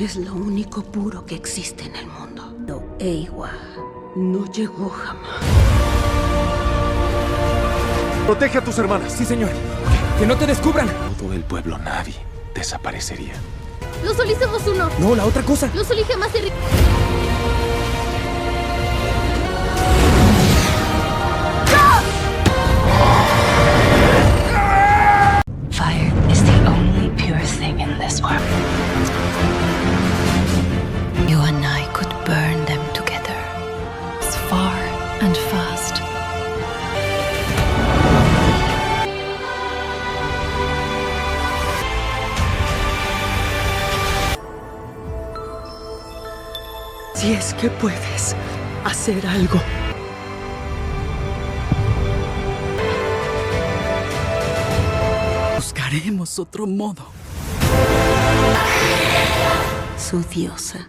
Es lo único puro que existe en el mundo. No, Eywa no llegó jamás. Protege a tus hermanas. Sí, señor. ¡Que no te descubran! Todo el pueblo Na'vi desaparecería. Los Oli somos uno. No, la otra cosa. Los Oli jamás se... Fire is the only pure thing in this world. You and I could burn them together. It's far and fast. Si es que puedes hacer algo. Buscaremos otro modo. Su diosa.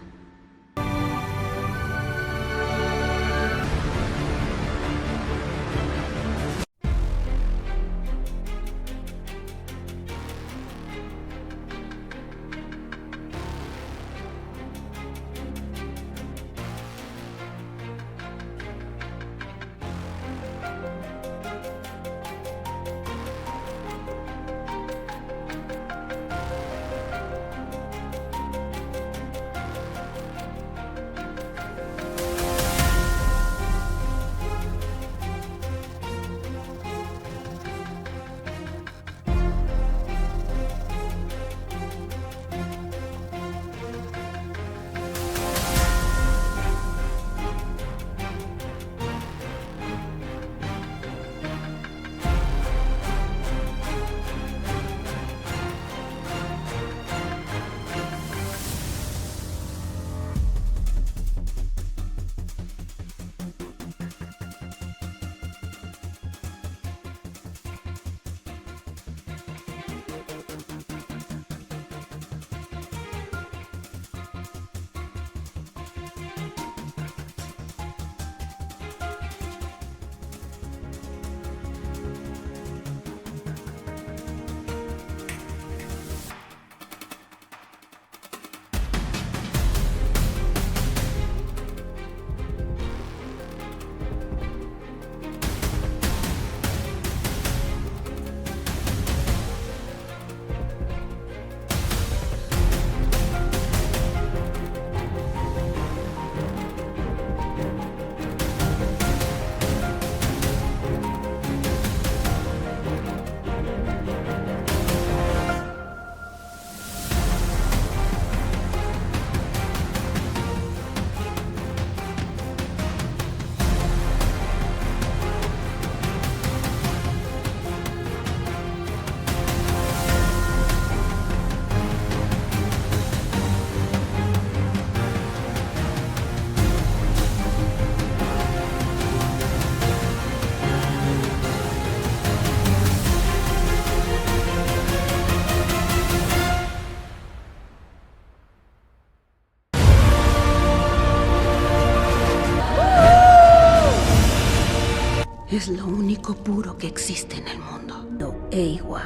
Es lo único puro que existe en el mundo. No, Eywa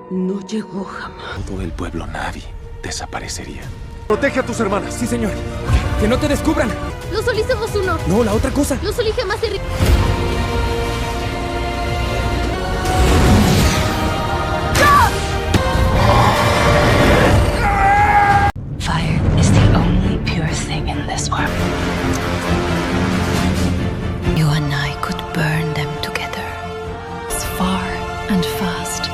no llegó jamás. Todo el pueblo Na'vi desaparecería. Protege a tus hermanas. Sí, señor. ¡Que no te descubran! Los Oli somos uno. No, la otra cosa. Los Oli jamás se... Fire is the only pure thing in this world. You and I could burn them together. It's far and fast.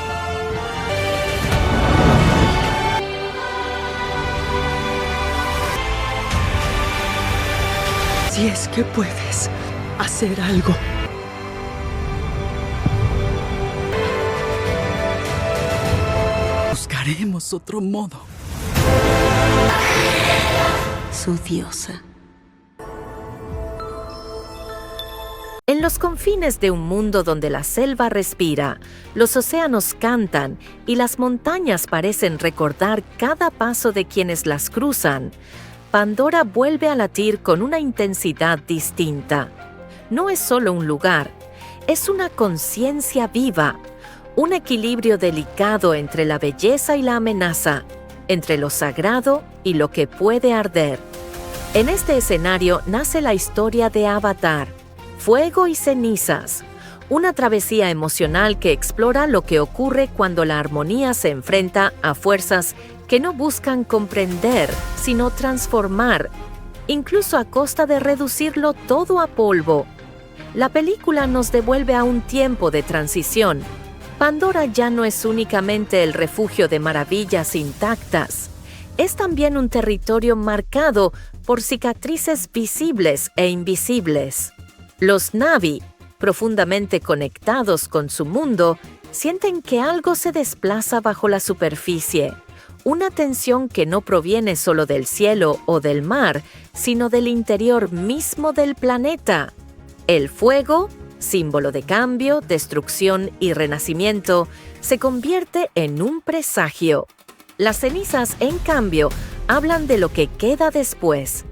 Si es que puedes hacer algo. Buscaremos otro modo. Su diosa. En los confines de un mundo donde la selva respira, los océanos cantan y las montañas parecen recordar cada paso de quienes las cruzan, Pandora vuelve a latir con una intensidad distinta. No es solo un lugar, es una conciencia viva, un equilibrio delicado entre la belleza y la amenaza. entre lo sagrado y lo que puede arder. En este escenario nace la historia de Avatar, Fuego y Cenizas, una travesía emocional que explora lo que ocurre cuando la armonía se enfrenta a fuerzas que no buscan comprender, sino transformar, incluso a costa de reducirlo todo a polvo. La película nos devuelve a un tiempo de transición. Pandora ya no es únicamente el refugio de maravillas intactas, es también un territorio marcado por cicatrices visibles e invisibles. Los Na'vi, profundamente conectados con su mundo, sienten que algo se desplaza bajo la superficie, una tensión que no proviene solo del cielo o del mar, sino del interior mismo del planeta. El fuego, símbolo de cambio, destrucción y renacimiento, se convierte en un presagio. Las cenizas, en cambio, hablan de lo que queda después.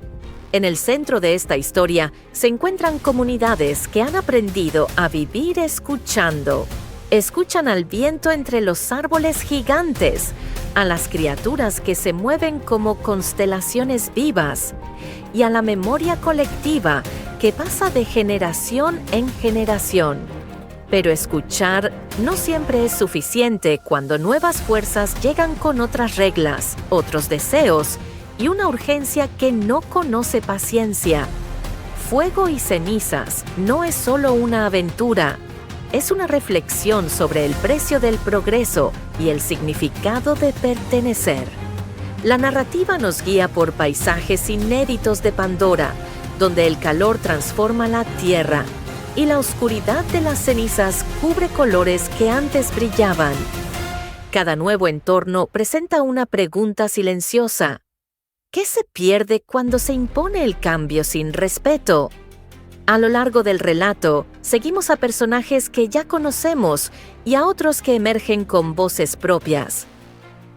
En el centro de esta historia se encuentran comunidades que han aprendido a vivir escuchando. Escuchan al viento entre los árboles gigantes, a las criaturas que se mueven como constelaciones vivas y a la memoria colectiva que pasa de generación en generación. Pero escuchar no siempre es suficiente cuando nuevas fuerzas llegan con otras reglas, otros deseos y una urgencia que no conoce paciencia. Fuego y Cenizas no es solo una aventura, es una reflexión sobre el precio del progreso y el significado de pertenecer. La narrativa nos guía por paisajes inéditos de Pandora, donde el calor transforma la tierra y la oscuridad de las cenizas cubre colores que antes brillaban. Cada nuevo entorno presenta una pregunta silenciosa. ¿Qué se pierde cuando se impone el cambio sin respeto? A lo largo del relato, seguimos a personajes que ya conocemos y a otros que emergen con voces propias.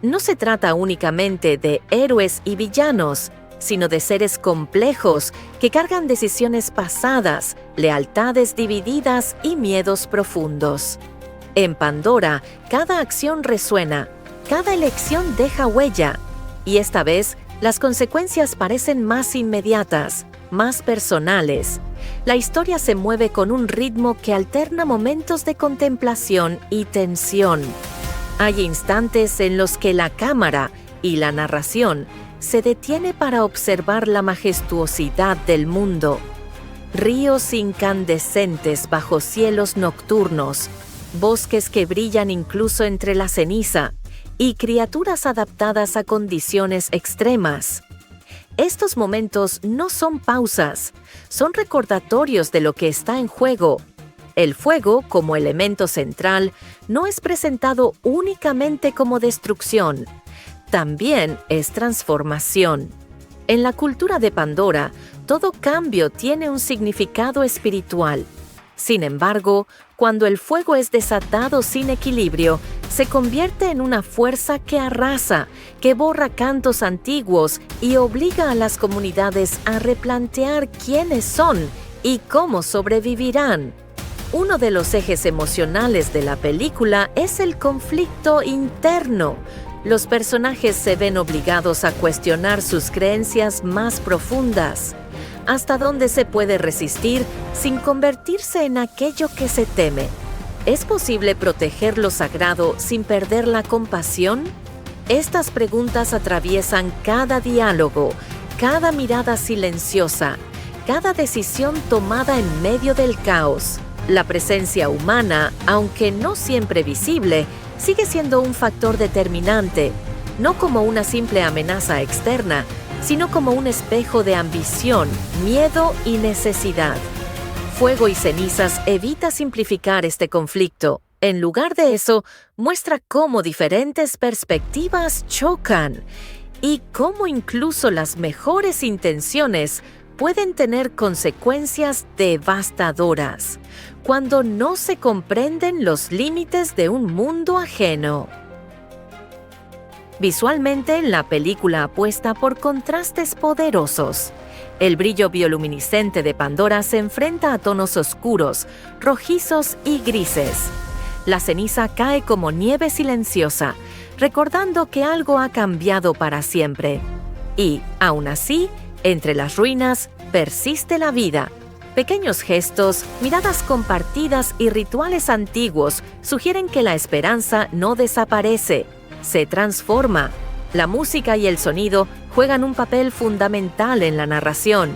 No se trata únicamente de héroes y villanos, sino de seres complejos que cargan decisiones pasadas, lealtades divididas y miedos profundos. En Pandora, cada acción resuena, cada elección deja huella, y esta vez las consecuencias parecen más inmediatas, más personales. La historia se mueve con un ritmo que alterna momentos de contemplación y tensión. Hay instantes en los que la cámara y la narración se detiene para observar la majestuosidad del mundo. Ríos incandescentes bajo cielos nocturnos, bosques que brillan incluso entre la ceniza y criaturas adaptadas a condiciones extremas. Estos momentos no son pausas, son recordatorios de lo que está en juego. El fuego, como elemento central, no es presentado únicamente como destrucción, también es transformación. En la cultura de Pandora, todo cambio tiene un significado espiritual. Sin embargo, cuando el fuego es desatado sin equilibrio, se convierte en una fuerza que arrasa, que borra cantos antiguos y obliga a las comunidades a replantear quiénes son y cómo sobrevivirán. Uno de los ejes emocionales de la película es el conflicto interno. Los personajes se ven obligados a cuestionar sus creencias más profundas. ¿Hasta dónde se puede resistir sin convertirse en aquello que se teme? ¿Es posible proteger lo sagrado sin perder la compasión? Estas preguntas atraviesan cada diálogo, cada mirada silenciosa, cada decisión tomada en medio del caos. La presencia humana, aunque no siempre visible, sigue siendo un factor determinante, no como una simple amenaza externa, sino como un espejo de ambición, miedo y necesidad. Fuego y Cenizas evita simplificar este conflicto. En lugar de eso, muestra cómo diferentes perspectivas chocan y cómo incluso las mejores intenciones pueden tener consecuencias devastadoras cuando no se comprenden los límites de un mundo ajeno. Visualmente, la película apuesta por contrastes poderosos. El brillo bioluminiscente de Pandora se enfrenta a tonos oscuros, rojizos y grises. La ceniza cae como nieve silenciosa, recordando que algo ha cambiado para siempre. Y, aún así, entre las ruinas persiste la vida. Pequeños gestos, miradas compartidas y rituales antiguos sugieren que la esperanza no desaparece, se transforma. La música y el sonido juegan un papel fundamental en la narración.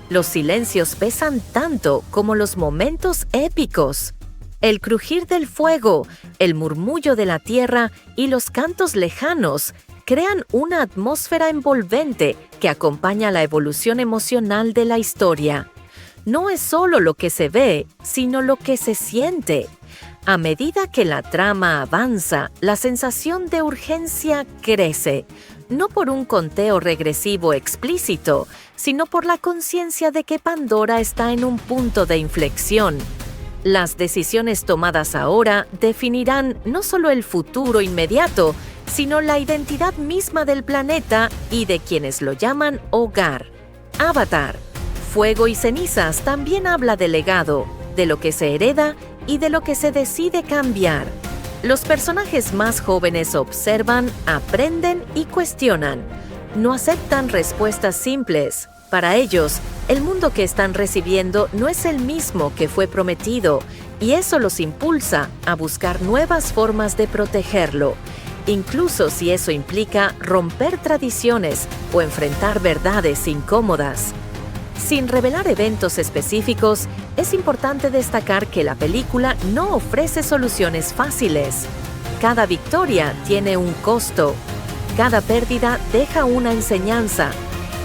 Los silencios pesan tanto como los momentos épicos. El crujir del fuego, el murmullo de la tierra y los cantos lejanos crean una atmósfera envolvente que acompaña la evolución emocional de la historia. No es solo lo que se ve, sino lo que se siente. A medida que la trama avanza, la sensación de urgencia crece, no por un conteo regresivo explícito, sino por la conciencia de que Pandora está en un punto de inflexión. Las decisiones tomadas ahora definirán no solo el futuro inmediato, sino la identidad misma del planeta y de quienes lo llaman hogar. Avatar, Fuego y Cenizas también habla de legado, de lo que se hereda y de lo que se decide cambiar. Los personajes más jóvenes observan, aprenden y cuestionan. No aceptan respuestas simples. Para ellos, el mundo que están recibiendo no es el mismo que fue prometido, y eso los impulsa a buscar nuevas formas de protegerlo, incluso si eso implica romper tradiciones o enfrentar verdades incómodas. Sin revelar eventos específicos, es importante destacar que la película no ofrece soluciones fáciles. Cada victoria tiene un costo, cada pérdida deja una enseñanza,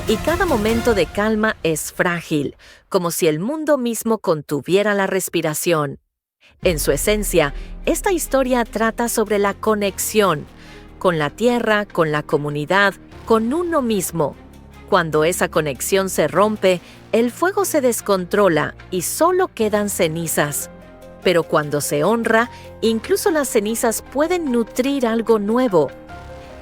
y cada momento de calma es frágil, como si el mundo mismo contuviera la respiración. En su esencia, esta historia trata sobre la conexión, con la tierra, con la comunidad, con uno mismo. Cuando esa conexión se rompe, el fuego se descontrola y solo quedan cenizas. Pero cuando se honra, incluso las cenizas pueden nutrir algo nuevo.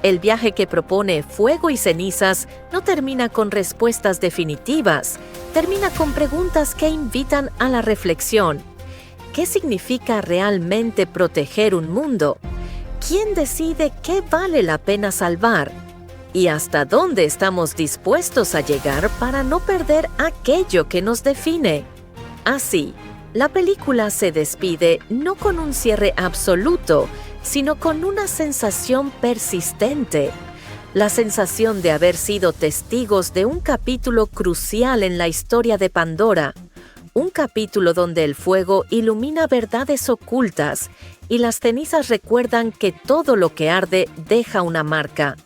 El viaje que propone Fuego y Cenizas no termina con respuestas definitivas, termina con preguntas que invitan a la reflexión. ¿Qué significa realmente proteger un mundo? ¿Quién decide qué vale la pena salvar? ¿Y hasta dónde estamos dispuestos a llegar para no perder aquello que nos define? Así, la película se despide no con un cierre absoluto, sino con una sensación persistente. La sensación de haber sido testigos de un capítulo crucial en la historia de Pandora. Un capítulo donde el fuego ilumina verdades ocultas y las cenizas recuerdan que todo lo que arde deja una marca.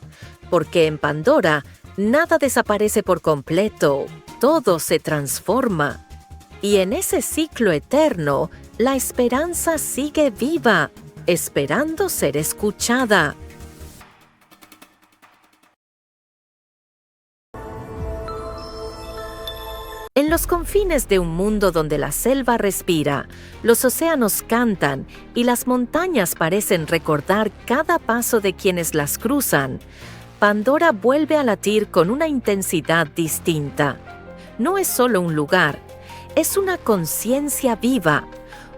Porque en Pandora, nada desaparece por completo, todo se transforma. Y en ese ciclo eterno, la esperanza sigue viva, esperando ser escuchada. En los confines de un mundo donde la selva respira, los océanos cantan y las montañas parecen recordar cada paso de quienes las cruzan, Pandora vuelve a latir con una intensidad distinta. No es solo un lugar, es una conciencia viva,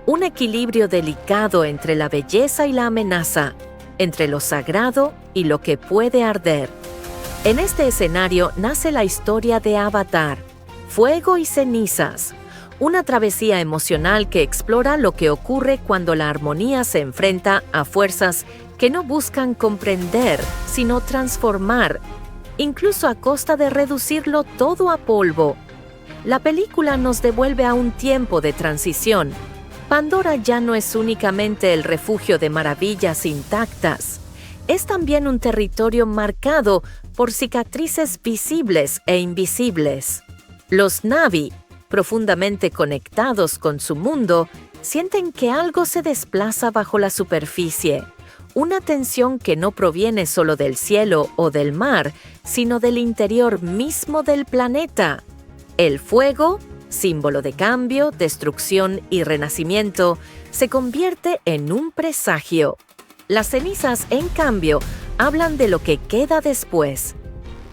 un equilibrio delicado entre la belleza y la amenaza, entre lo sagrado y lo que puede arder. En este escenario nace la historia de Avatar, Fuego y Cenizas, una travesía emocional que explora lo que ocurre cuando la armonía se enfrenta a fuerzas que no buscan comprender, sino transformar, incluso a costa de reducirlo todo a polvo. La película nos devuelve a un tiempo de transición. Pandora ya no es únicamente el refugio de maravillas intactas. Es también un territorio marcado por cicatrices visibles e invisibles. Los Na'vi, profundamente conectados con su mundo, sienten que algo se desplaza bajo la superficie. Una tensión que no proviene solo del cielo o del mar, sino del interior mismo del planeta. El fuego, símbolo de cambio, destrucción y renacimiento, se convierte en un presagio. Las cenizas, en cambio, hablan de lo que queda después.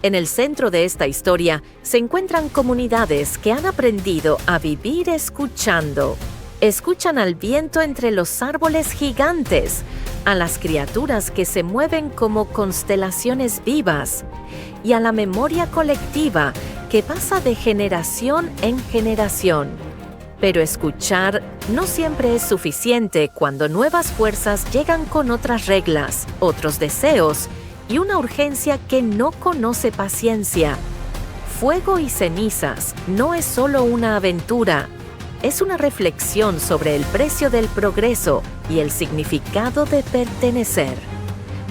En el centro de esta historia se encuentran comunidades que han aprendido a vivir escuchando. Escuchan al viento entre los árboles gigantes, a las criaturas que se mueven como constelaciones vivas y a la memoria colectiva que pasa de generación en generación. Pero escuchar no siempre es suficiente cuando nuevas fuerzas llegan con otras reglas, otros deseos y una urgencia que no conoce paciencia. Fuego y cenizas no es solo una aventura, es una reflexión sobre el precio del progreso y el significado de pertenecer.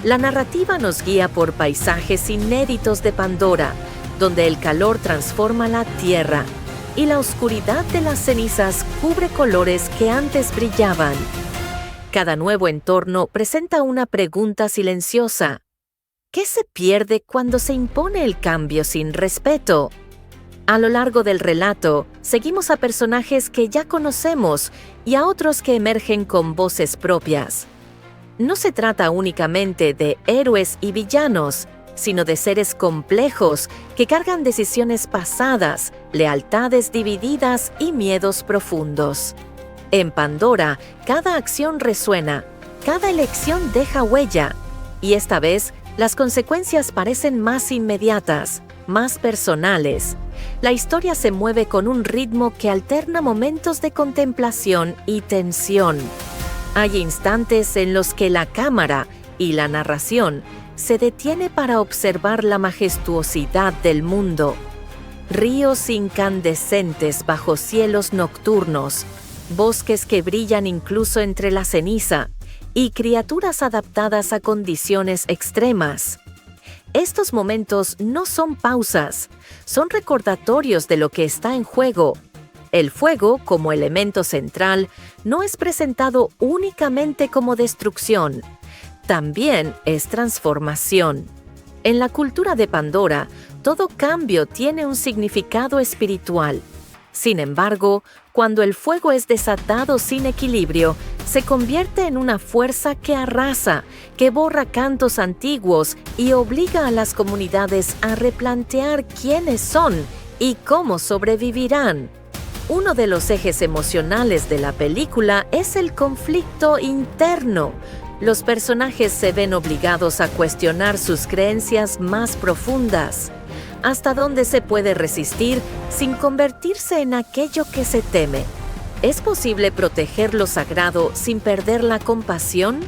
La narrativa nos guía por paisajes inéditos de Pandora, donde el calor transforma la tierra y la oscuridad de las cenizas cubre colores que antes brillaban. Cada nuevo entorno presenta una pregunta silenciosa. ¿Qué se pierde cuando se impone el cambio sin respeto? A lo largo del relato, seguimos a personajes que ya conocemos y a otros que emergen con voces propias. No se trata únicamente de héroes y villanos, sino de seres complejos que cargan decisiones pasadas, lealtades divididas y miedos profundos. En Pandora, cada acción resuena, cada elección deja huella, y esta vez las consecuencias parecen más inmediatas, más personales. La historia se mueve con un ritmo que alterna momentos de contemplación y tensión. Hay instantes en los que la cámara y la narración se detiene para observar la majestuosidad del mundo. Ríos incandescentes bajo cielos nocturnos, bosques que brillan incluso entre la ceniza, y criaturas adaptadas a condiciones extremas. Estos momentos no son pausas, son recordatorios de lo que está en juego. El fuego, como elemento central, no es presentado únicamente como destrucción, también es transformación. En la cultura de Pandora, todo cambio tiene un significado espiritual. Sin embargo, cuando el fuego es desatado sin equilibrio, se convierte en una fuerza que arrasa, que borra cantos antiguos y obliga a las comunidades a replantear quiénes son y cómo sobrevivirán. Uno de los ejes emocionales de la película es el conflicto interno. Los personajes se ven obligados a cuestionar sus creencias más profundas. ¿Hasta dónde se puede resistir sin convertirse en aquello que se teme? ¿Es posible proteger lo sagrado sin perder la compasión?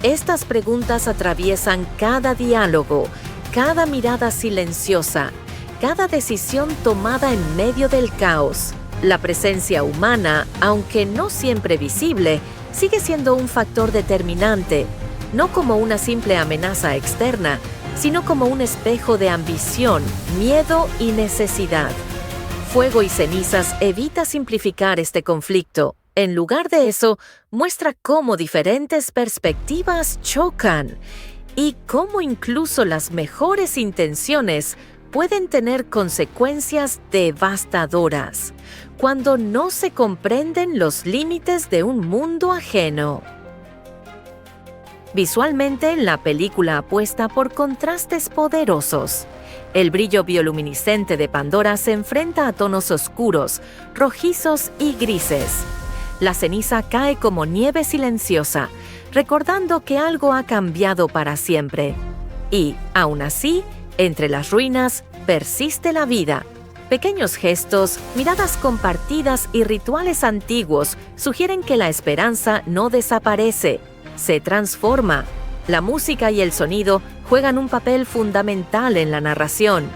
Estas preguntas atraviesan cada diálogo, cada mirada silenciosa, cada decisión tomada en medio del caos. La presencia humana, aunque no siempre visible, sigue siendo un factor determinante, no como una simple amenaza externa, sino como un espejo de ambición, miedo y necesidad. Fuego y cenizas evita simplificar este conflicto. En lugar de eso, muestra cómo diferentes perspectivas chocan y cómo incluso las mejores intenciones pueden tener consecuencias devastadoras cuando no se comprenden los límites de un mundo ajeno. Visualmente, la película apuesta por contrastes poderosos. El brillo bioluminiscente de Pandora se enfrenta a tonos oscuros, rojizos y grises. La ceniza cae como nieve silenciosa, recordando que algo ha cambiado para siempre. Y, aún así, entre las ruinas persiste la vida. Pequeños gestos, miradas compartidas y rituales antiguos sugieren que la esperanza no desaparece, se transforma. La música y el sonido juegan un papel fundamental en la narración.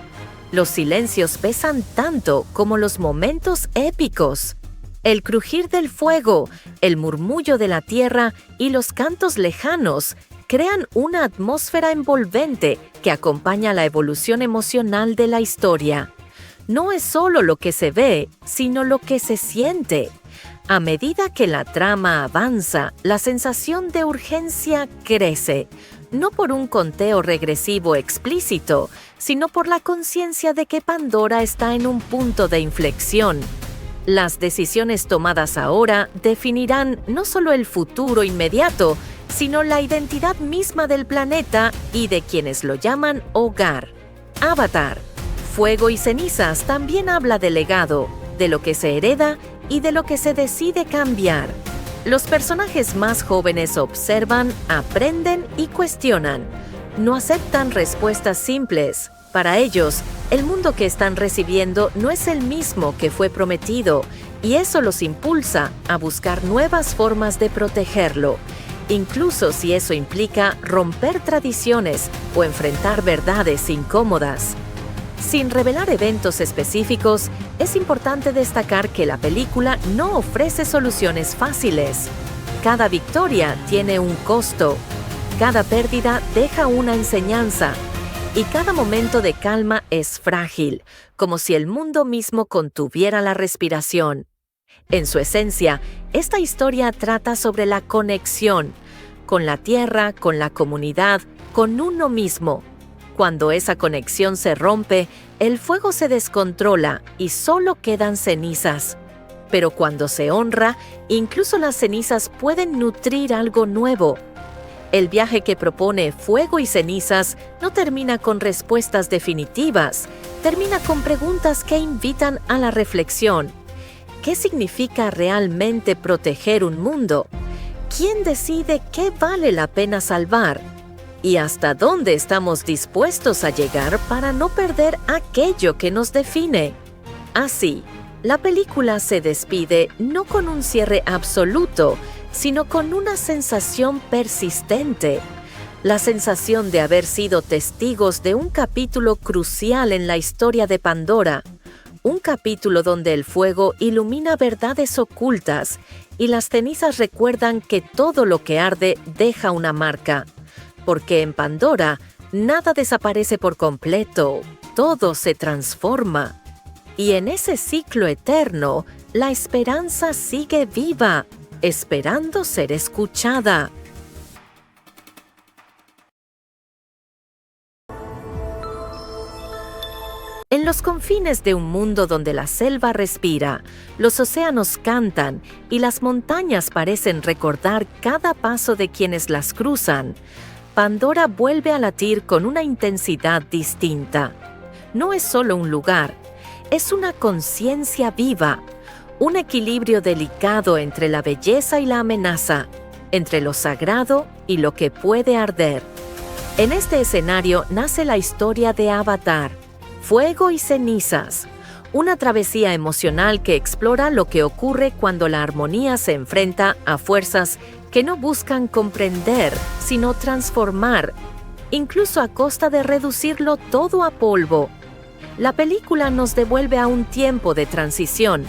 Los silencios pesan tanto como los momentos épicos. El crujir del fuego, el murmullo de la tierra y los cantos lejanos crean una atmósfera envolvente que acompaña la evolución emocional de la historia. No es solo lo que se ve, sino lo que se siente. A medida que la trama avanza, la sensación de urgencia crece, no por un conteo regresivo explícito, sino por la conciencia de que Pandora está en un punto de inflexión. Las decisiones tomadas ahora definirán no solo el futuro inmediato, sino la identidad misma del planeta y de quienes lo llaman hogar. Avatar, Fuego y cenizas también habla de legado, de lo que se hereda y de lo que se decide cambiar. Los personajes más jóvenes observan, aprenden y cuestionan. No aceptan respuestas simples. Para ellos, el mundo que están recibiendo no es el mismo que fue prometido, y eso los impulsa a buscar nuevas formas de protegerlo, incluso si eso implica romper tradiciones o enfrentar verdades incómodas. Sin revelar eventos específicos, es importante destacar que la película no ofrece soluciones fáciles. Cada victoria tiene un costo, cada pérdida deja una enseñanza, y cada momento de calma es frágil, como si el mundo mismo contuviera la respiración. En su esencia, esta historia trata sobre la conexión, con la tierra, con la comunidad, con uno mismo. Cuando esa conexión se rompe, el fuego se descontrola y solo quedan cenizas. Pero cuando se honra, incluso las cenizas pueden nutrir algo nuevo. El viaje que propone Fuego y Cenizas no termina con respuestas definitivas, termina con preguntas que invitan a la reflexión. ¿Qué significa realmente proteger un mundo? ¿Quién decide qué vale la pena salvar? ¿Y hasta dónde estamos dispuestos a llegar para no perder aquello que nos define? Así, la película se despide no con un cierre absoluto, sino con una sensación persistente. La sensación de haber sido testigos de un capítulo crucial en la historia de Pandora. Un capítulo donde el fuego ilumina verdades ocultas y las cenizas recuerdan que todo lo que arde deja una marca. Porque en Pandora, nada desaparece por completo, todo se transforma. Y en ese ciclo eterno, la esperanza sigue viva, esperando ser escuchada. En los confines de un mundo donde la selva respira, los océanos cantan y las montañas parecen recordar cada paso de quienes las cruzan, Pandora vuelve a latir con una intensidad distinta. No es solo un lugar, es una conciencia viva, un equilibrio delicado entre la belleza y la amenaza, entre lo sagrado y lo que puede arder. En este escenario nace la historia de Avatar, Fuego y Cenizas, una travesía emocional que explora lo que ocurre cuando la armonía se enfrenta a fuerzas que no buscan comprender, sino transformar, incluso a costa de reducirlo todo a polvo. La película nos devuelve a un tiempo de transición.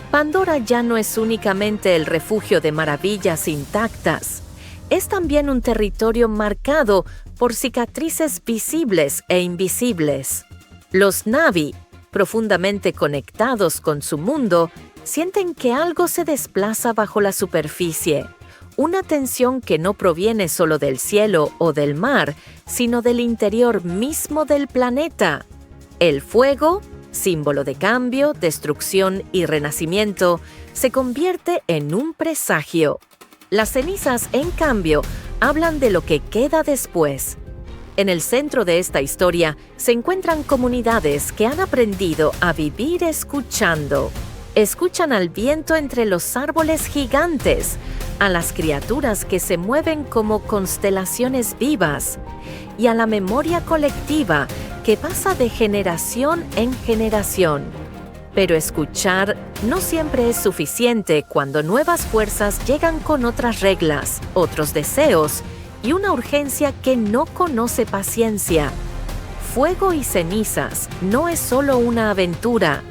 Pandora ya no es únicamente el refugio de maravillas intactas. Es también un territorio marcado por cicatrices visibles e invisibles. Los Na'vi, profundamente conectados con su mundo, sienten que algo se desplaza bajo la superficie. Una tensión que no proviene solo del cielo o del mar, sino del interior mismo del planeta. El fuego, símbolo de cambio, destrucción y renacimiento, se convierte en un presagio. Las cenizas, en cambio, hablan de lo que queda después. En el centro de esta historia se encuentran comunidades que han aprendido a vivir escuchando. Escuchan al viento entre los árboles gigantes, a las criaturas que se mueven como constelaciones vivas y a la memoria colectiva que pasa de generación en generación. Pero escuchar no siempre es suficiente cuando nuevas fuerzas llegan con otras reglas, otros deseos y una urgencia que no conoce paciencia. Fuego y Cenizas no es solo una aventura,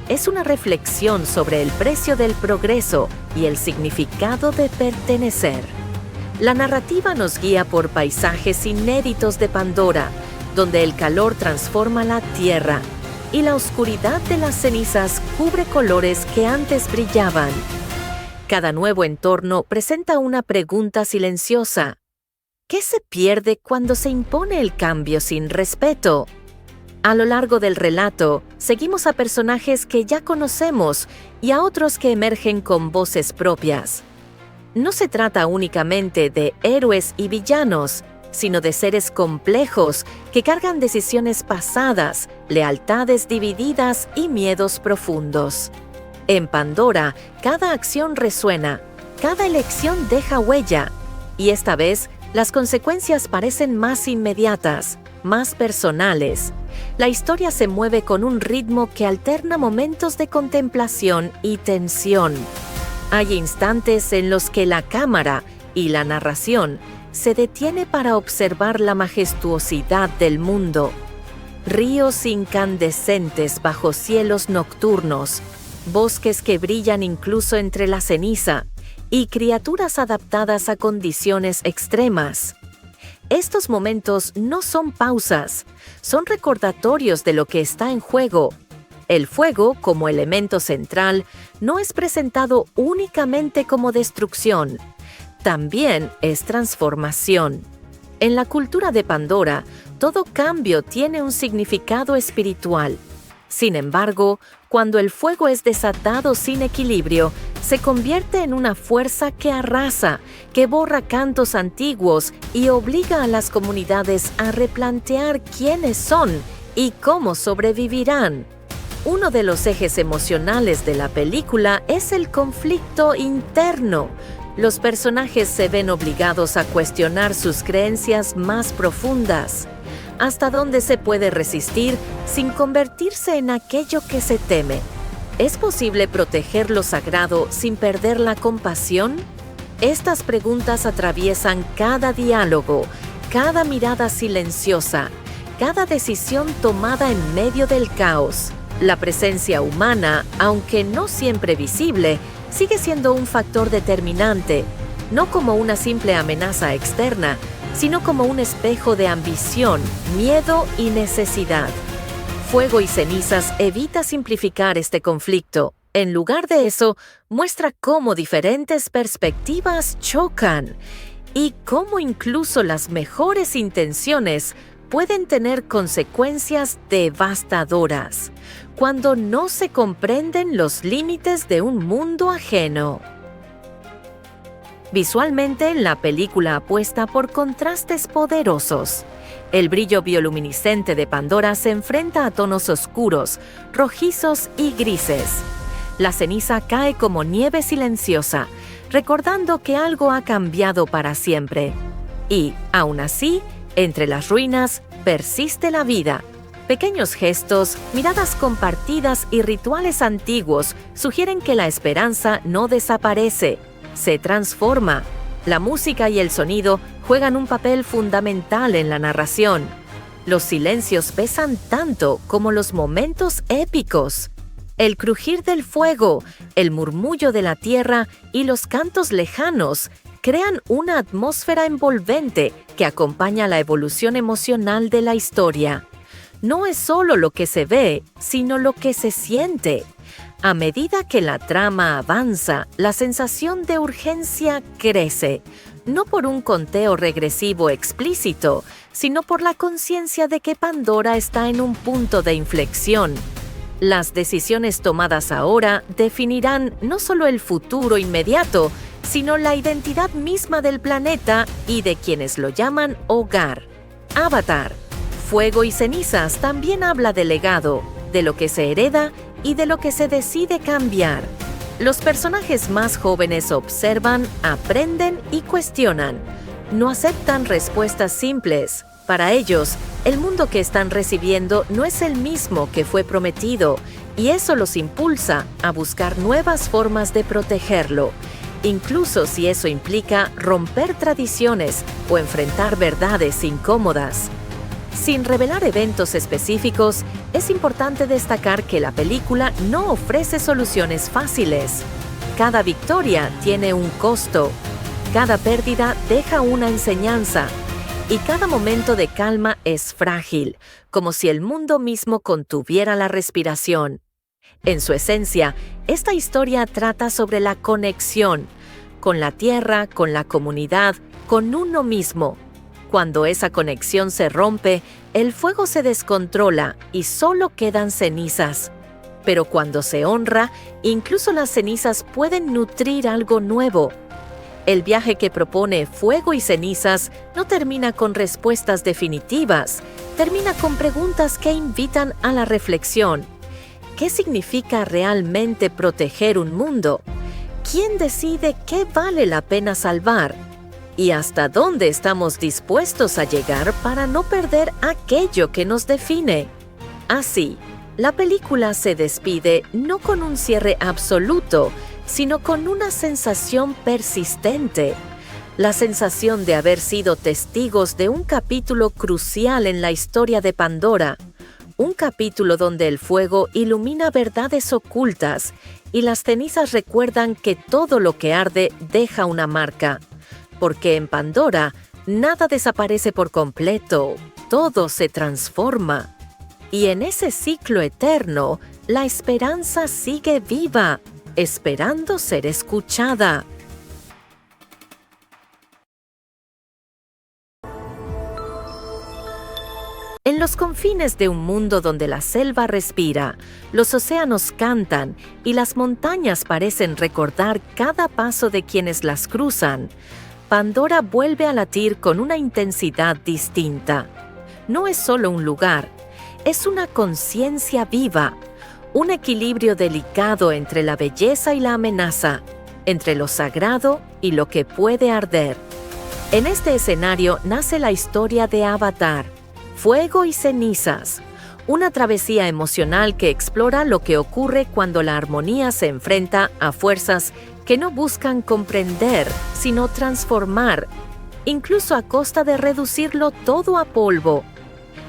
es una reflexión sobre el precio del progreso y el significado de pertenecer. La narrativa nos guía por paisajes inéditos de Pandora, donde el calor transforma la tierra y la oscuridad de las cenizas cubre colores que antes brillaban. Cada nuevo entorno presenta una pregunta silenciosa. ¿Qué se pierde cuando se impone el cambio sin respeto? A lo largo del relato, seguimos a personajes que ya conocemos y a otros que emergen con voces propias. No se trata únicamente de héroes y villanos, sino de seres complejos que cargan decisiones pasadas, lealtades divididas y miedos profundos. En Pandora, cada acción resuena, Cada elección deja huella, y esta vez las consecuencias parecen más inmediatas, más personales. La historia se mueve con un ritmo que alterna momentos de contemplación y tensión. Hay instantes en los que la cámara y la narración se detiene para observar la majestuosidad del mundo. Ríos incandescentes bajo cielos nocturnos, bosques que brillan incluso entre la ceniza, y criaturas adaptadas a condiciones extremas. Estos momentos no son pausas, son recordatorios de lo que está en juego. El fuego, como elemento central, no es presentado únicamente como destrucción, también es transformación. En la cultura de Pandora, todo cambio tiene un significado espiritual. Sin embargo, cuando el fuego es desatado sin equilibrio, se convierte en una fuerza que arrasa, que borra cantos antiguos y obliga a las comunidades a replantear quiénes son y cómo sobrevivirán. Uno de los ejes emocionales de la película es el conflicto interno. Los personajes se ven obligados a cuestionar sus creencias más profundas. ¿Hasta dónde se puede resistir sin convertirse en aquello que se teme? ¿Es posible proteger lo sagrado sin perder la compasión? Estas preguntas atraviesan cada diálogo, cada mirada silenciosa, cada decisión tomada en medio del caos. La presencia humana, aunque no siempre visible, sigue siendo un factor determinante, no como una simple amenaza externa, sino como un espejo de ambición, miedo y necesidad. Fuego y Cenizas evita simplificar este conflicto. En lugar de eso, muestra cómo diferentes perspectivas chocan y cómo incluso las mejores intenciones pueden tener consecuencias devastadoras cuando no se comprenden los límites de un mundo ajeno. Visualmente, la película apuesta por contrastes poderosos. El brillo bioluminiscente de Pandora se enfrenta a tonos oscuros, rojizos y grises. La ceniza cae como nieve silenciosa, recordando que algo ha cambiado para siempre. Y, aún así, entre las ruinas persiste la vida. Pequeños gestos, miradas compartidas y rituales antiguos sugieren que la esperanza no desaparece, se transforma. La música y el sonido juegan un papel fundamental en la narración. Los silencios pesan tanto como los momentos épicos. El crujir del fuego, el murmullo de la tierra y los cantos lejanos crean una atmósfera envolvente que acompaña la evolución emocional de la historia. No es solo lo que se ve, sino lo que se siente. A medida que la trama avanza, la sensación de urgencia crece, no por un conteo regresivo explícito, sino por la conciencia de que Pandora está en un punto de inflexión. Las decisiones tomadas ahora definirán no solo el futuro inmediato, sino la identidad misma del planeta y de quienes lo llaman hogar. Avatar, Fuego y Cenizas también habla de legado, de lo que se hereda y de lo que se decide cambiar. Los personajes más jóvenes observan, aprenden y cuestionan. No aceptan respuestas simples. Para ellos, el mundo que están recibiendo no es el mismo que fue prometido, y eso los impulsa a buscar nuevas formas de protegerlo, incluso si eso implica romper tradiciones o enfrentar verdades incómodas. Sin revelar eventos específicos, es importante destacar que la película no ofrece soluciones fáciles. Cada victoria tiene un costo, cada pérdida deja una enseñanza, y cada momento de calma es frágil, como si el mundo mismo contuviera la respiración. En su esencia, esta historia trata sobre la conexión, con la tierra, con la comunidad, con uno mismo. Cuando esa conexión se rompe, el fuego se descontrola y solo quedan cenizas. Pero cuando se honra, incluso las cenizas pueden nutrir algo nuevo. El viaje que propone Fuego y Cenizas no termina con respuestas definitivas, termina con preguntas que invitan a la reflexión. ¿Qué significa realmente proteger un mundo? ¿quién decide qué vale la pena salvar? ¿Y hasta dónde estamos dispuestos a llegar para no perder aquello que nos define? Así, la película se despide no con un cierre absoluto, sino con una sensación persistente. La sensación de haber sido testigos de un capítulo crucial en la historia de Pandora. Un capítulo donde el fuego ilumina verdades ocultas y las cenizas recuerdan que todo lo que arde deja una marca. Porque en Pandora, nada desaparece por completo, todo se transforma. Y en ese ciclo eterno, la esperanza sigue viva, esperando ser escuchada. En los confines de un mundo donde la selva respira, los océanos cantan y las montañas parecen recordar cada paso de quienes las cruzan, Pandora vuelve a latir con una intensidad distinta. No es solo un lugar, es una conciencia viva, un equilibrio delicado entre la belleza y la amenaza, entre lo sagrado y lo que puede arder. En este escenario nace la historia de Avatar, Fuego y Cenizas, una travesía emocional que explora lo que ocurre cuando la armonía se enfrenta a fuerzas que no buscan comprender, sino transformar, incluso a costa de reducirlo todo a polvo.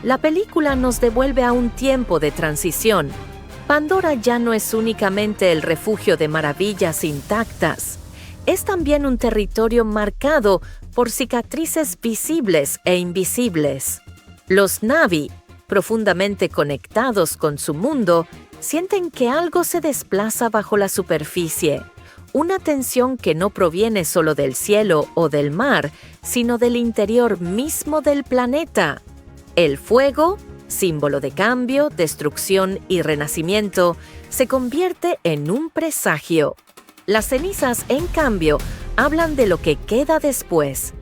La película nos devuelve a un tiempo de transición. Pandora ya no es únicamente el refugio de maravillas intactas, es también un territorio marcado por cicatrices visibles e invisibles. Los Na'vi, profundamente conectados con su mundo, sienten que algo se desplaza bajo la superficie, una tensión que no proviene solo del cielo o del mar, sino del interior mismo del planeta. El fuego, símbolo de cambio, destrucción y renacimiento, se convierte en un presagio. Las cenizas, en cambio, hablan de lo que queda después.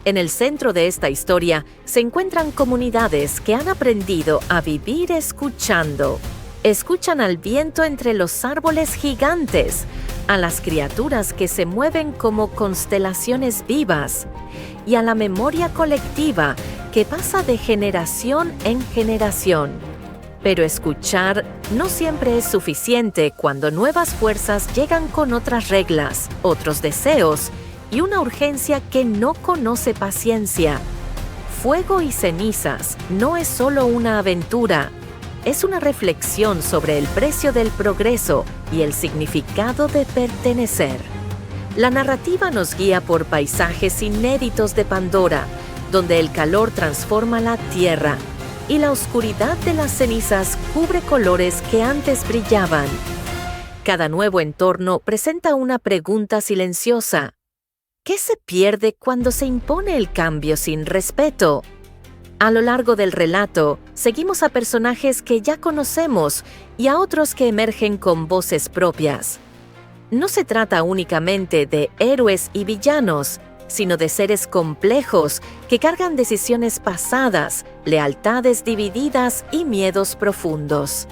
En el centro de esta historia se encuentran comunidades que han aprendido a vivir escuchando. Escuchan al viento entre los árboles gigantes, a las criaturas que se mueven como constelaciones vivas y a la memoria colectiva que pasa de generación en generación. Pero escuchar no siempre es suficiente cuando nuevas fuerzas llegan con otras reglas, otros deseos y una urgencia que no conoce paciencia. Fuego y Cenizas no es solo una aventura, es una reflexión sobre el precio del progreso y el significado de pertenecer. La narrativa nos guía por paisajes inéditos de Pandora, donde el calor transforma la tierra y la oscuridad de las cenizas cubre colores que antes brillaban. Cada nuevo entorno presenta una pregunta silenciosa. ¿Qué se pierde cuando se impone el cambio sin respeto? A lo largo del relato, seguimos a personajes que ya conocemos y a otros que emergen con voces propias. No se trata únicamente de héroes y villanos, sino de seres complejos que cargan decisiones pasadas, lealtades divididas y miedos profundos.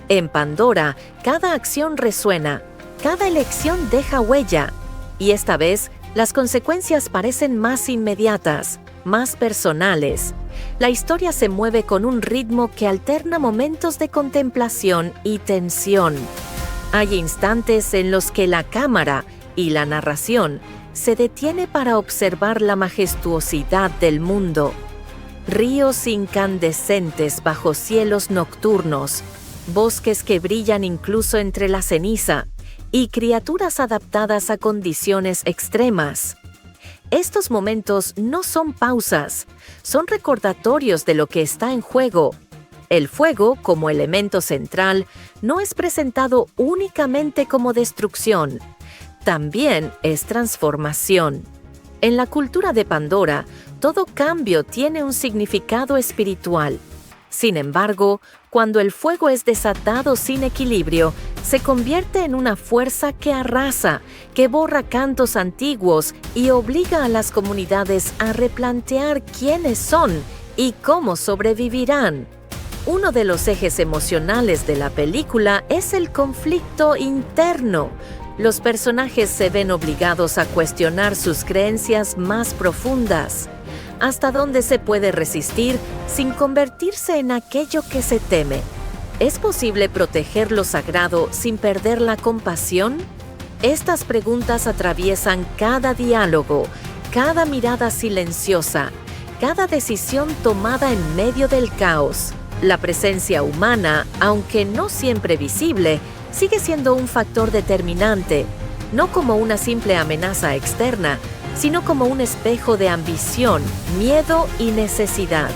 En Pandora, cada acción resuena, cada elección deja huella, y esta vez las consecuencias parecen más inmediatas, más personales. La historia se mueve con un ritmo que alterna momentos de contemplación y tensión. Hay instantes en los que la cámara y la narración se detiene para observar la majestuosidad del mundo. Ríos incandescentes bajo cielos nocturnos, bosques que brillan incluso entre la ceniza, y criaturas adaptadas a condiciones extremas. Estos momentos no son pausas, son recordatorios de lo que está en juego. El fuego, como elemento central, no es presentado únicamente como destrucción, también es transformación. En la cultura de Pandora, todo cambio tiene un significado espiritual. Sin embargo, cuando el fuego es desatado sin equilibrio, se convierte en una fuerza que arrasa, que borra cantos antiguos y obliga a las comunidades a replantear quiénes son y cómo sobrevivirán. Uno de los ejes emocionales de la película es el conflicto interno, Los personajes se ven obligados a cuestionar sus creencias más profundas. ¿Hasta dónde se puede resistir sin convertirse en aquello que se teme? ¿Es posible proteger lo sagrado sin perder la compasión? Estas preguntas atraviesan cada diálogo, cada mirada silenciosa, cada decisión tomada en medio del caos. La presencia humana, aunque no siempre visible, sigue siendo un factor determinante, no como una simple amenaza externa, sino como un espejo de ambición, miedo y necesidad.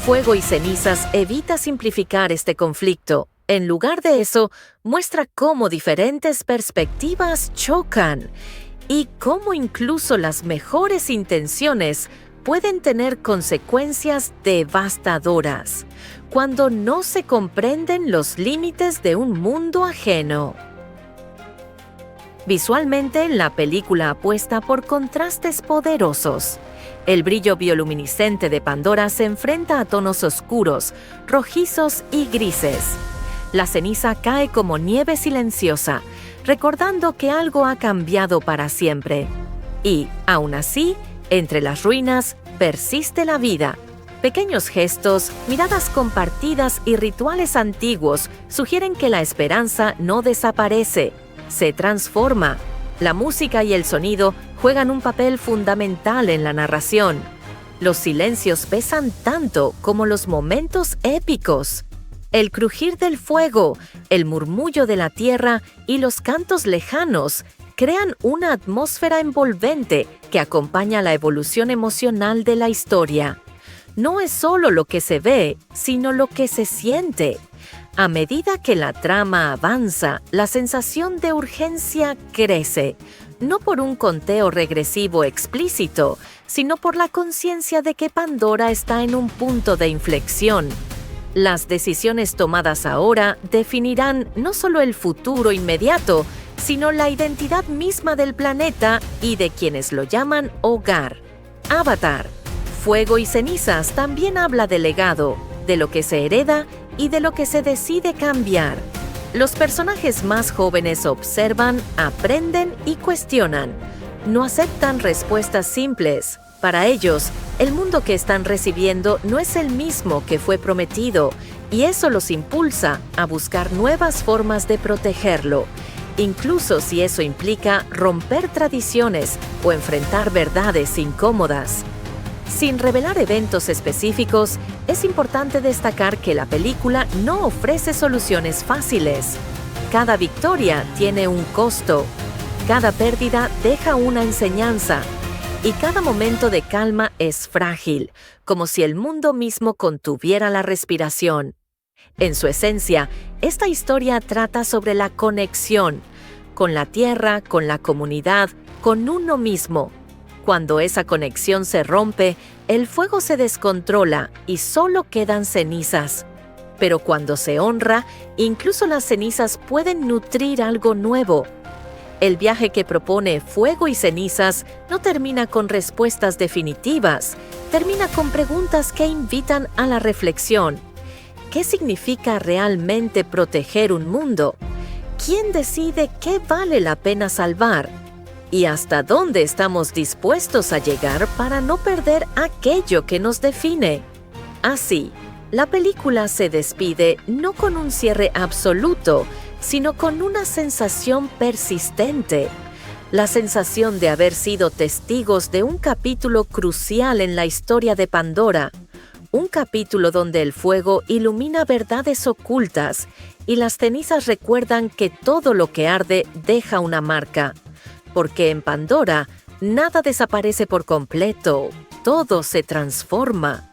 Fuego y Cenizas evita simplificar este conflicto. En lugar de eso, muestra cómo diferentes perspectivas chocan y cómo incluso las mejores intenciones pueden tener consecuencias devastadoras cuando no se comprenden los límites de un mundo ajeno. Visualmente, la película apuesta por contrastes poderosos. El brillo bioluminiscente de Pandora se enfrenta a tonos oscuros, rojizos y grises. La ceniza cae como nieve silenciosa, recordando que algo ha cambiado para siempre. Y, aún así, entre las ruinas persiste la vida. Pequeños gestos, miradas compartidas y rituales antiguos sugieren que la esperanza no desaparece, se transforma. La música y el sonido juegan un papel fundamental en la narración. Los silencios pesan tanto como los momentos épicos. El crujir del fuego, el murmullo de la tierra y los cantos lejanos crean una atmósfera envolvente que acompaña la evolución emocional de la historia. No es solo lo que se ve, sino lo que se siente. A medida que la trama avanza, la sensación de urgencia crece, no por un conteo regresivo explícito, sino por la conciencia de que Pandora está en un punto de inflexión. Las decisiones tomadas ahora definirán no solo el futuro inmediato, sino la identidad misma del planeta y de quienes lo llaman hogar. Avatar, Fuego y Cenizas también habla de legado, de lo que se hereda y de lo que se decide cambiar. Los personajes más jóvenes observan, aprenden y cuestionan. No aceptan respuestas simples. Para ellos, el mundo que están recibiendo no es el mismo que fue prometido, y eso los impulsa a buscar nuevas formas de protegerlo, incluso si eso implica romper tradiciones o enfrentar verdades incómodas. Sin revelar eventos específicos, es importante destacar que la película no ofrece soluciones fáciles. Cada victoria tiene un costo, cada pérdida deja una enseñanza, y cada momento de calma es frágil, como si el mundo mismo contuviera la respiración. En su esencia, esta historia trata sobre la conexión, con la tierra, con la comunidad, con uno mismo. Cuando esa conexión se rompe, el fuego se descontrola y solo quedan cenizas. Pero cuando se honra, incluso las cenizas pueden nutrir algo nuevo. El viaje que propone Fuego y Cenizas no termina con respuestas definitivas, termina con preguntas que invitan a la reflexión. ¿Qué significa realmente proteger un mundo? ¿Quién decide qué vale la pena salvar? ¿Y hasta dónde estamos dispuestos a llegar para no perder aquello que nos define? Así, la película se despide no con un cierre absoluto, sino con una sensación persistente. La sensación de haber sido testigos de un capítulo crucial en la historia de Pandora. Un capítulo donde el fuego ilumina verdades ocultas y las cenizas recuerdan que todo lo que arde deja una marca. Porque en Pandora, nada desaparece por completo, todo se transforma.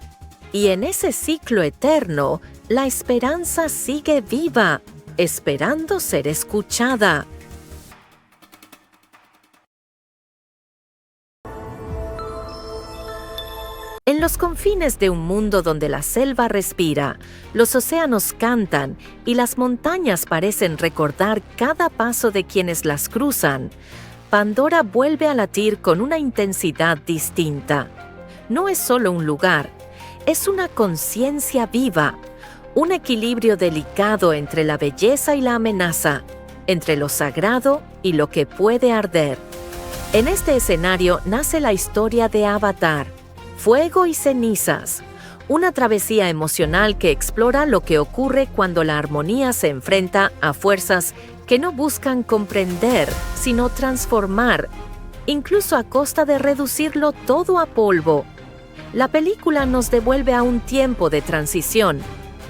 Y en ese ciclo eterno, la esperanza sigue viva, esperando ser escuchada. En los confines de un mundo donde la selva respira, los océanos cantan y las montañas parecen recordar cada paso de quienes las cruzan, Pandora vuelve a latir con una intensidad distinta. No es solo un lugar, es una conciencia viva, un equilibrio delicado entre la belleza y la amenaza. entre lo sagrado y lo que puede arder. En este escenario nace la historia de Avatar, Fuego y Cenizas, una travesía emocional que explora lo que ocurre cuando la armonía se enfrenta a fuerzas que no buscan comprender, sino transformar, incluso a costa de reducirlo todo a polvo. La película nos devuelve a un tiempo de transición.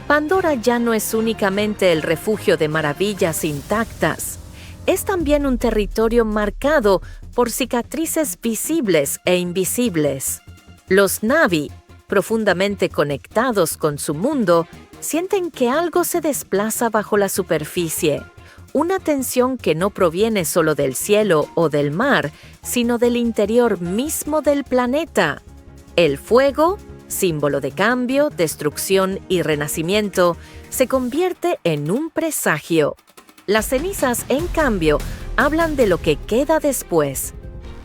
Pandora ya no es únicamente el refugio de maravillas intactas, es también un territorio marcado por cicatrices visibles e invisibles. Los Na'vi, profundamente conectados con su mundo, sienten que algo se desplaza bajo la superficie, una tensión que no proviene solo del cielo o del mar, sino del interior mismo del planeta. El fuego, símbolo de cambio, destrucción y renacimiento, se convierte en un presagio. Las cenizas, en cambio, hablan de lo que queda después.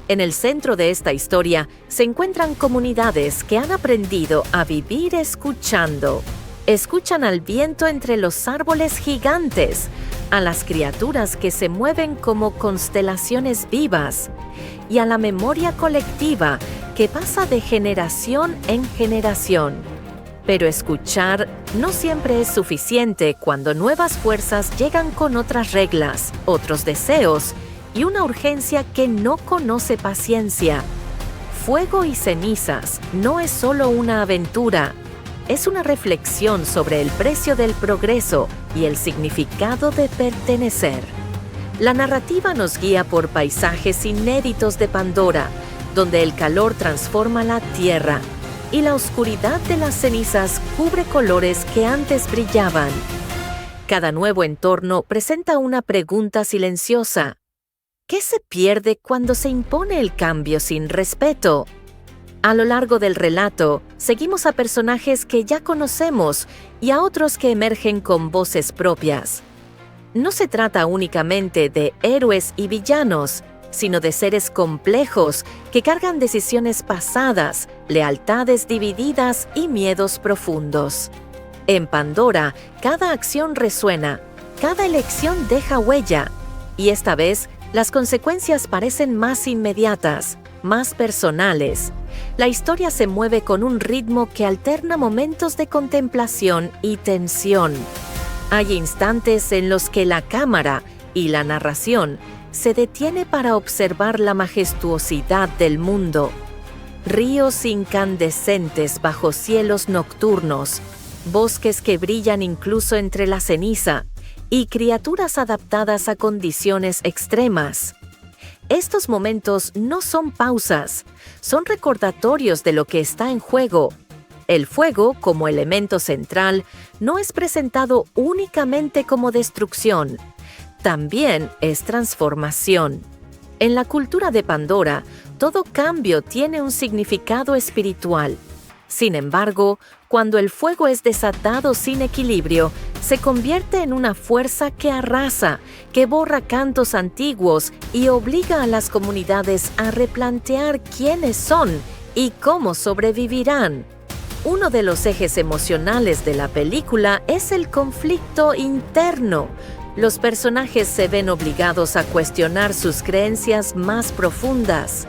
En el centro de esta historia se encuentran comunidades que han aprendido a vivir escuchando. Escuchan al viento entre los árboles gigantes, a las criaturas que se mueven como constelaciones vivas y a la memoria colectiva que pasa de generación en generación. Pero escuchar no siempre es suficiente cuando nuevas fuerzas llegan con otras reglas, otros deseos y una urgencia que no conoce paciencia. Fuego y Cenizas no es solo una aventura, es una reflexión sobre el precio del progreso y el significado de pertenecer. La narrativa nos guía por paisajes inéditos de Pandora, donde el calor transforma la tierra y la oscuridad de las cenizas cubre colores que antes brillaban. Cada nuevo entorno presenta una pregunta silenciosa. ¿Qué se pierde cuando se impone el cambio sin respeto? A lo largo del relato, seguimos a personajes que ya conocemos y a otros que emergen con voces propias. No se trata únicamente de héroes y villanos, sino de seres complejos que cargan decisiones pasadas, lealtades divididas y miedos profundos. En Pandora, cada acción resuena, cada elección deja huella, y esta vez las consecuencias parecen más inmediatas, más personales. La historia se mueve con un ritmo que alterna momentos de contemplación y tensión. Hay instantes en los que la cámara y la narración se detiene para observar la majestuosidad del mundo. Ríos incandescentes bajo cielos nocturnos, bosques que brillan incluso entre la ceniza y criaturas adaptadas a condiciones extremas. Estos momentos no son pausas, son recordatorios de lo que está en juego. El fuego, como elemento central, no es presentado únicamente como destrucción, también es transformación. En la cultura de Pandora, todo cambio tiene un significado espiritual. Sin embargo, cuando el fuego es desatado sin equilibrio, se convierte en una fuerza que arrasa, que borra cantos antiguos y obliga a las comunidades a replantear quiénes son y cómo sobrevivirán. Uno de los ejes emocionales de la película es el conflicto interno. Los personajes se ven obligados a cuestionar sus creencias más profundas.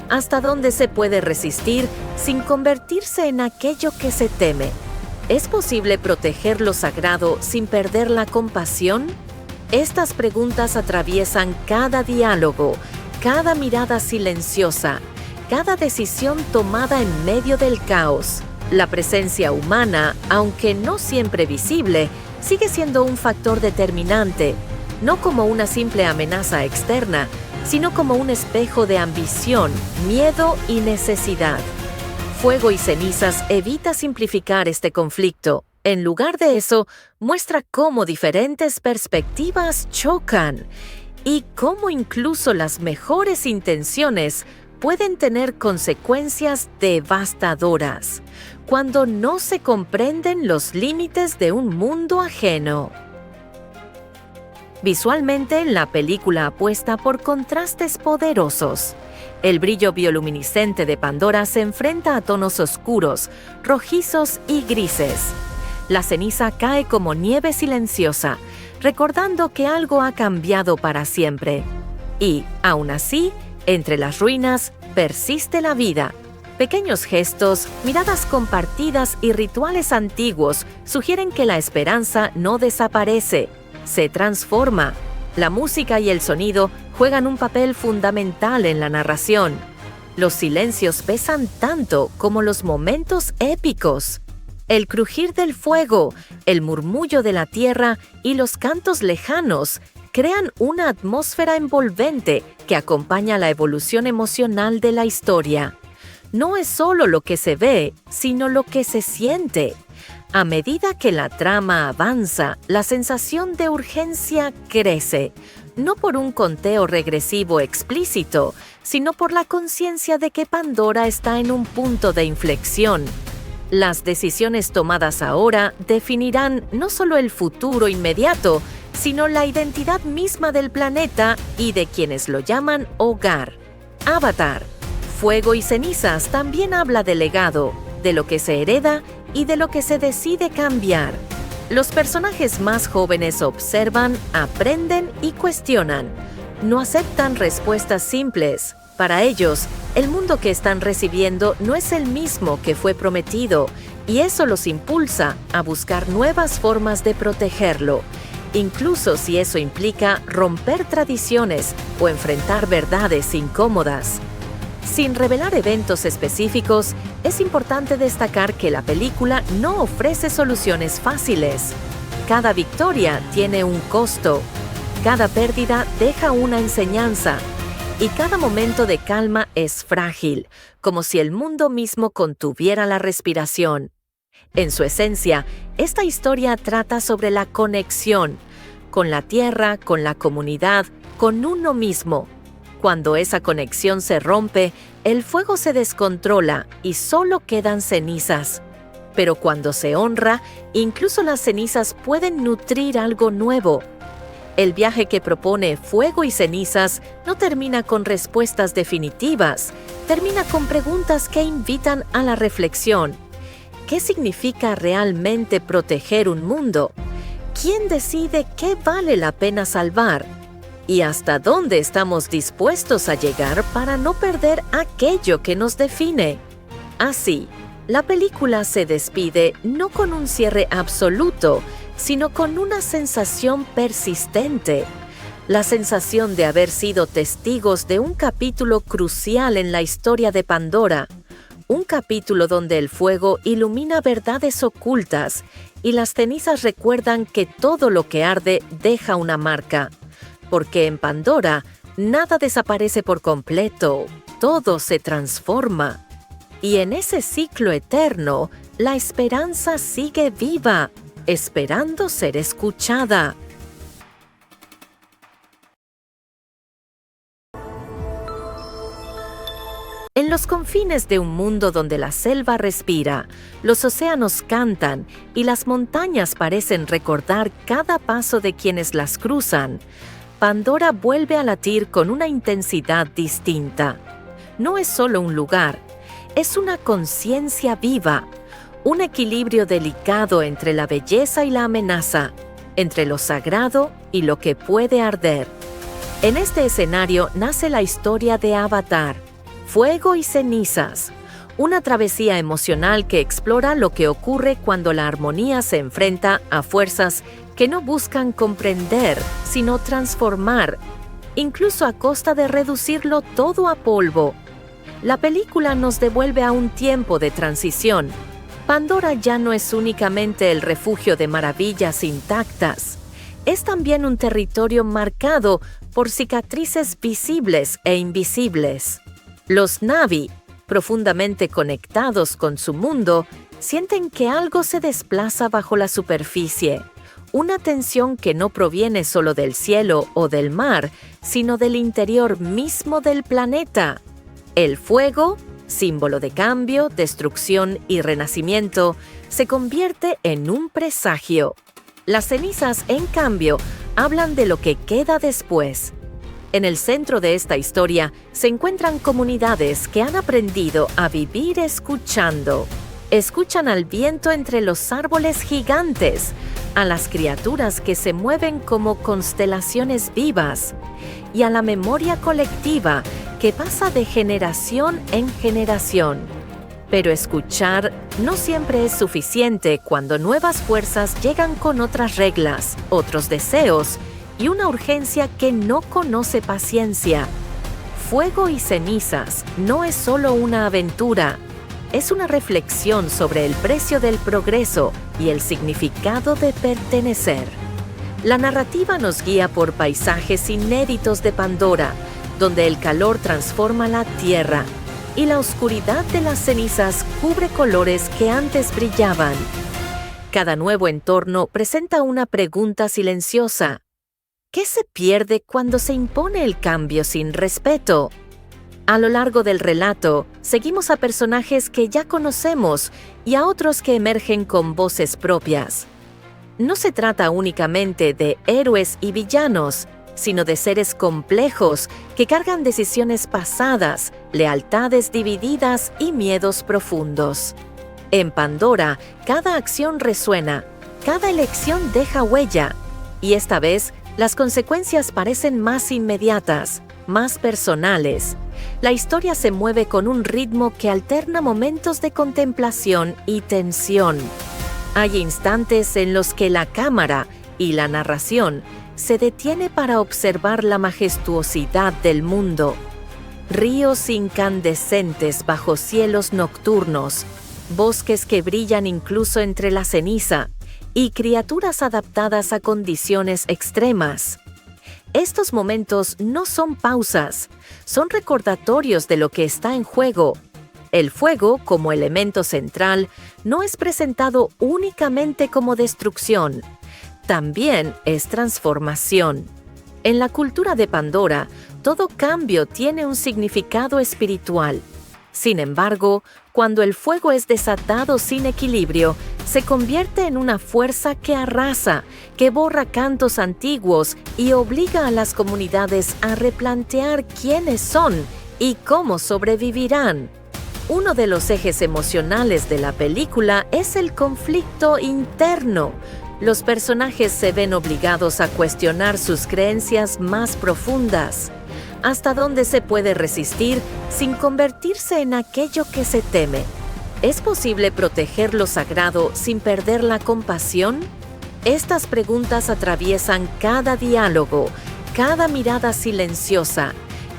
¿Hasta dónde se puede resistir sin convertirse en aquello que se teme? ¿Es posible proteger lo sagrado sin perder la compasión? Estas preguntas atraviesan cada diálogo, cada mirada silenciosa, cada decisión tomada en medio del caos. La presencia humana, aunque no siempre visible, sigue siendo un factor determinante, no como una simple amenaza externa, sino como un espejo de ambición, miedo y necesidad. Fuego y Cenizas evita simplificar este conflicto. En lugar de eso, muestra cómo diferentes perspectivas chocan y cómo incluso las mejores intenciones pueden tener consecuencias devastadoras cuando no se comprenden los límites de un mundo ajeno. Visualmente, la película apuesta por contrastes poderosos. El brillo bioluminiscente de Pandora se enfrenta a tonos oscuros, rojizos y grises. La ceniza cae como nieve silenciosa, recordando que algo ha cambiado para siempre. Y, aún así, entre las ruinas persiste la vida. Pequeños gestos, miradas compartidas y rituales antiguos sugieren que la esperanza no desaparece, se transforma. La música y el sonido juegan un papel fundamental en la narración. Los silencios pesan tanto como los momentos épicos. El crujir del fuego, el murmullo de la tierra y los cantos lejanos crean una atmósfera envolvente que acompaña la evolución emocional de la historia. No es solo lo que se ve, sino lo que se siente. A medida que la trama avanza, la sensación de urgencia crece, no por un conteo regresivo explícito, sino por la conciencia de que Pandora está en un punto de inflexión. Las decisiones tomadas ahora definirán no solo el futuro inmediato, sino la identidad misma del planeta y de quienes lo llaman hogar. Avatar, Fuego y Cenizas también habla de legado, de lo que se hereda y de lo que se decide cambiar. Los personajes más jóvenes observan, aprenden y cuestionan. No aceptan respuestas simples. Para ellos, el mundo que están recibiendo no es el mismo que fue prometido, y eso los impulsa a buscar nuevas formas de protegerlo, incluso si eso implica romper tradiciones o enfrentar verdades incómodas. Sin revelar eventos específicos, es importante destacar que la película no ofrece soluciones fáciles. Cada victoria tiene un costo, cada pérdida deja una enseñanza, y cada momento de calma es frágil, como si el mundo mismo contuviera la respiración. En su esencia, esta historia trata sobre la conexión, con la tierra, con la comunidad, con uno mismo. Cuando esa conexión se rompe, el fuego se descontrola y solo quedan cenizas. Pero cuando se honra, incluso las cenizas pueden nutrir algo nuevo. El viaje que propone Fuego y Cenizas no termina con respuestas definitivas, termina con preguntas que invitan a la reflexión. ¿Qué significa realmente proteger un mundo? ¿Quién decide qué vale la pena salvar? ¿Y hasta dónde estamos dispuestos a llegar para no perder aquello que nos define? Así, la película se despide no con un cierre absoluto, sino con una sensación persistente. La sensación de haber sido testigos de un capítulo crucial en la historia de Pandora. Un capítulo donde el fuego ilumina verdades ocultas y las cenizas recuerdan que todo lo que arde deja una marca. Porque en Pandora, nada desaparece por completo, todo se transforma. Y en ese ciclo eterno, la esperanza sigue viva, esperando ser escuchada. En los confines de un mundo donde la selva respira, los océanos cantan y las montañas parecen recordar cada paso de quienes las cruzan, Pandora vuelve a latir con una intensidad distinta. No es solo un lugar, es una conciencia viva, un equilibrio delicado entre la belleza y la amenaza, entre lo sagrado y lo que puede arder. En este escenario nace la historia de Avatar, Fuego y Cenizas, una travesía emocional que explora lo que ocurre cuando la armonía se enfrenta a fuerzas que no buscan comprender, sino transformar, incluso a costa de reducirlo todo a polvo. La película nos devuelve a un tiempo de transición. Pandora ya no es únicamente el refugio de maravillas intactas. Es también un territorio marcado por cicatrices visibles e invisibles. Los Na'vi, profundamente conectados con su mundo, sienten que algo se desplaza bajo la superficie. Una tensión que no proviene solo del cielo o del mar, sino del interior mismo del planeta. El fuego, símbolo de cambio, destrucción y renacimiento, se convierte en un presagio. Las cenizas, en cambio, hablan de lo que queda después. En el centro de esta historia se encuentran comunidades que han aprendido a vivir escuchando. Escuchan al viento entre los árboles gigantes, a las criaturas que se mueven como constelaciones vivas y a la memoria colectiva que pasa de generación en generación. Pero escuchar no siempre es suficiente cuando nuevas fuerzas llegan con otras reglas, otros deseos y una urgencia que no conoce paciencia. Fuego y cenizas no es solo una aventura, es una reflexión sobre el precio del progreso y el significado de pertenecer. La narrativa nos guía por paisajes inéditos de Pandora, donde el calor transforma la tierra y la oscuridad de las cenizas cubre colores que antes brillaban. Cada nuevo entorno presenta una pregunta silenciosa. ¿Qué se pierde cuando se impone el cambio sin respeto? A lo largo del relato, seguimos a personajes que ya conocemos y a otros que emergen con voces propias. No se trata únicamente de héroes y villanos, sino de seres complejos que cargan decisiones pasadas, lealtades divididas y miedos profundos. En Pandora, cada acción resuena, cada elección deja huella, y esta vez las consecuencias parecen más inmediatas, más personales. La historia se mueve con un ritmo que alterna momentos de contemplación y tensión. Hay instantes en los que la cámara y la narración se detiene para observar la majestuosidad del mundo. Ríos incandescentes bajo cielos nocturnos, bosques que brillan incluso entre la ceniza, y criaturas adaptadas a condiciones extremas. Estos momentos no son pausas, son recordatorios de lo que está en juego. El fuego, como elemento central, no es presentado únicamente como destrucción, también es transformación. En la cultura de Pandora, todo cambio tiene un significado espiritual. Sin embargo, cuando el fuego es desatado sin equilibrio, se convierte en una fuerza que arrasa, que borra cantos antiguos y obliga a las comunidades a replantear quiénes son y cómo sobrevivirán. Uno de los ejes emocionales de la película es el conflicto interno. Los personajes se ven obligados a cuestionar sus creencias más profundas. ¿Hasta dónde se puede resistir sin convertirse en aquello que se teme? ¿Es posible proteger lo sagrado sin perder la compasión? Estas preguntas atraviesan cada diálogo, cada mirada silenciosa,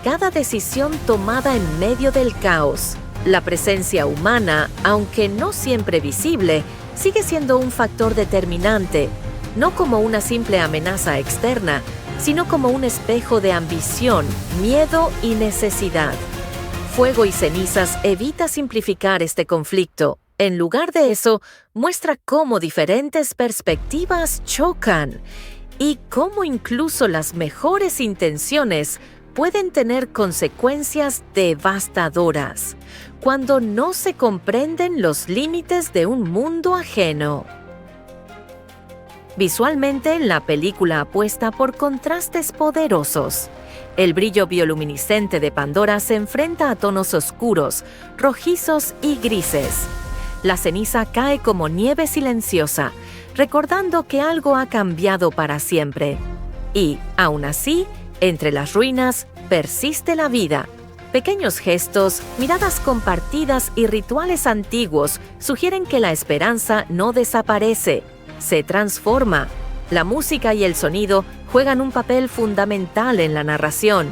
cada decisión tomada en medio del caos. La presencia humana, aunque no siempre visible, sigue siendo un factor determinante, no como una simple amenaza externa, sino como un espejo de ambición, miedo y necesidad. Fuego y cenizas evita simplificar este conflicto. En lugar de eso, muestra cómo diferentes perspectivas chocan y cómo incluso las mejores intenciones pueden tener consecuencias devastadoras cuando no se comprenden los límites de un mundo ajeno. Visualmente, la película apuesta por contrastes poderosos. El brillo bioluminiscente de Pandora se enfrenta a tonos oscuros, rojizos y grises. La ceniza cae como nieve silenciosa, recordando que algo ha cambiado para siempre. Y, aún así, entre las ruinas persiste la vida. Pequeños gestos, miradas compartidas y rituales antiguos sugieren que la esperanza no desaparece, se transforma. La música y el sonido juegan un papel fundamental en la narración.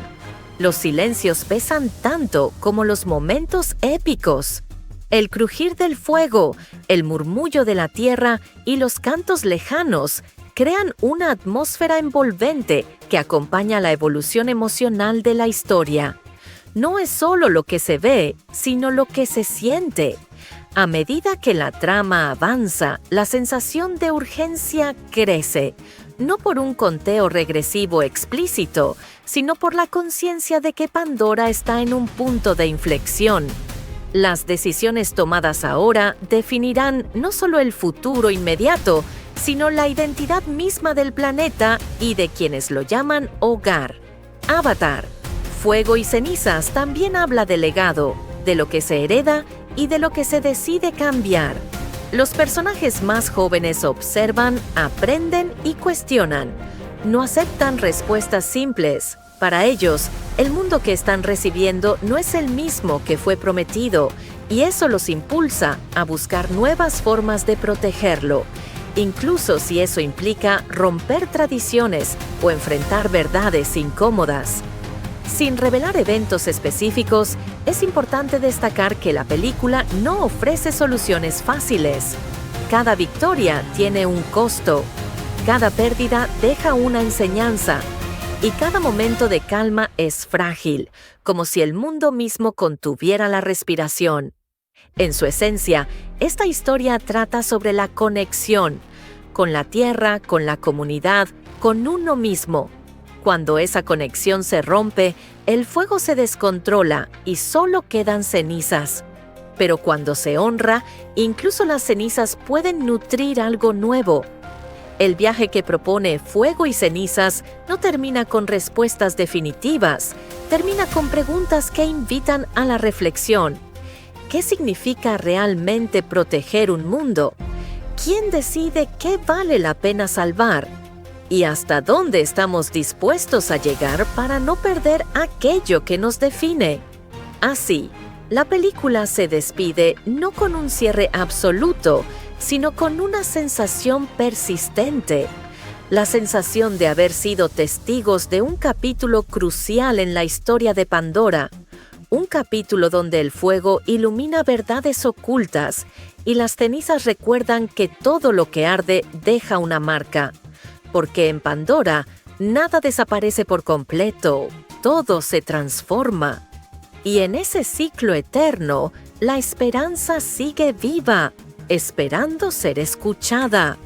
Los silencios pesan tanto como los momentos épicos. El crujir del fuego, el murmullo de la tierra y los cantos lejanos crean una atmósfera envolvente que acompaña la evolución emocional de la historia. No es solo lo que se ve, sino lo que se siente. A medida que la trama avanza, la sensación de urgencia crece, no por un conteo regresivo explícito, sino por la conciencia de que Pandora está en un punto de inflexión. Las decisiones tomadas ahora definirán no solo el futuro inmediato, sino la identidad misma del planeta y de quienes lo llaman hogar. Avatar, Fuego y cenizas también habla de legado, de lo que se hereda y de lo que se decide cambiar. Los personajes más jóvenes observan, aprenden y cuestionan. No aceptan respuestas simples. Para ellos, el mundo que están recibiendo no es el mismo que fue prometido, y eso los impulsa a buscar nuevas formas de protegerlo, incluso si eso implica romper tradiciones o enfrentar verdades incómodas. Sin revelar eventos específicos, es importante destacar que la película no ofrece soluciones fáciles. Cada victoria tiene un costo, cada pérdida deja una enseñanza, y cada momento de calma es frágil, como si el mundo mismo contuviera la respiración. En su esencia, esta historia trata sobre la conexión, con la tierra, con la comunidad, con uno mismo. Cuando esa conexión se rompe, el fuego se descontrola y solo quedan cenizas. Pero cuando se honra, incluso las cenizas pueden nutrir algo nuevo. El viaje que propone Fuego y Cenizas no termina con respuestas definitivas, termina con preguntas que invitan a la reflexión. ¿Qué significa realmente proteger un mundo? ¿Quién decide qué vale la pena salvar? ¿Y hasta dónde estamos dispuestos a llegar para no perder aquello que nos define? Así, la película se despide no con un cierre absoluto, sino con una sensación persistente. La sensación de haber sido testigos de un capítulo crucial en la historia de Pandora. Un capítulo donde el fuego ilumina verdades ocultas y las cenizas recuerdan que todo lo que arde deja una marca. Porque en Pandora, nada desaparece por completo, todo se transforma. Y en ese ciclo eterno, la esperanza sigue viva, esperando ser escuchada.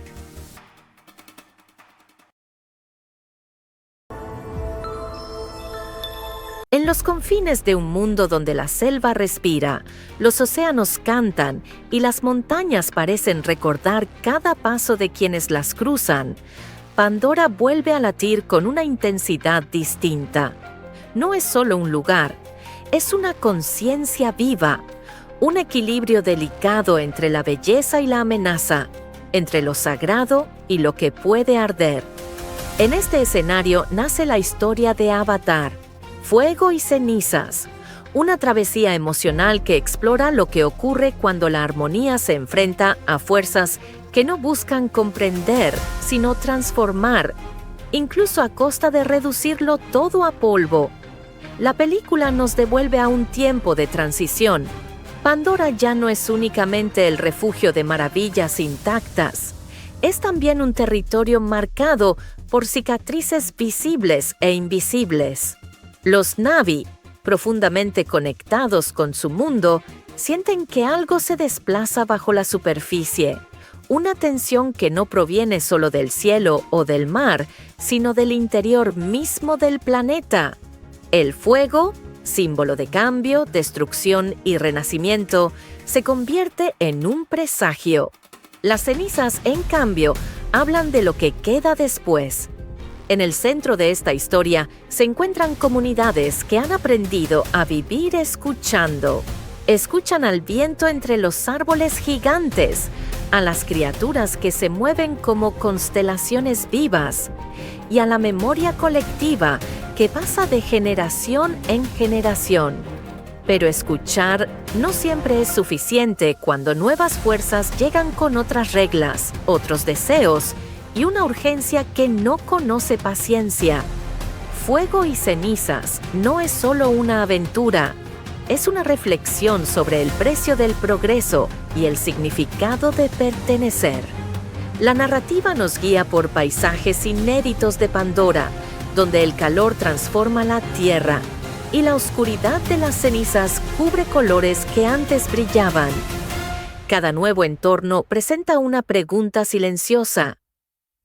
En los confines de un mundo donde la selva respira, los océanos cantan y las montañas parecen recordar cada paso de quienes las cruzan, Pandora vuelve a latir con una intensidad distinta. No es solo un lugar, es una conciencia viva, un equilibrio delicado entre la belleza y la amenaza, entre lo sagrado y lo que puede arder. En este escenario nace la historia de Avatar, Fuego y Cenizas, una travesía emocional que explora lo que ocurre cuando la armonía se enfrenta a fuerzas que no buscan comprender, sino transformar, incluso a costa de reducirlo todo a polvo. La película nos devuelve a un tiempo de transición. Pandora ya no es únicamente el refugio de maravillas intactas, es también un territorio marcado por cicatrices visibles e invisibles. Los Na'vi, profundamente conectados con su mundo, sienten que algo se desplaza bajo la superficie, una tensión que no proviene solo del cielo o del mar, sino del interior mismo del planeta. El fuego, símbolo de cambio, destrucción y renacimiento, se convierte en un presagio. Las cenizas, en cambio, hablan de lo que queda después. En el centro de esta historia se encuentran comunidades que han aprendido a vivir escuchando. Escuchan al viento entre los árboles gigantes, a las criaturas que se mueven como constelaciones vivas y a la memoria colectiva que pasa de generación en generación. Pero escuchar no siempre es suficiente cuando nuevas fuerzas llegan con otras reglas, otros deseos y una urgencia que no conoce paciencia. Fuego y Cenizas no es solo una aventura, es una reflexión sobre el precio del progreso y el significado de pertenecer. La narrativa nos guía por paisajes inéditos de Pandora, donde el calor transforma la tierra y la oscuridad de las cenizas cubre colores que antes brillaban. Cada nuevo entorno presenta una pregunta silenciosa.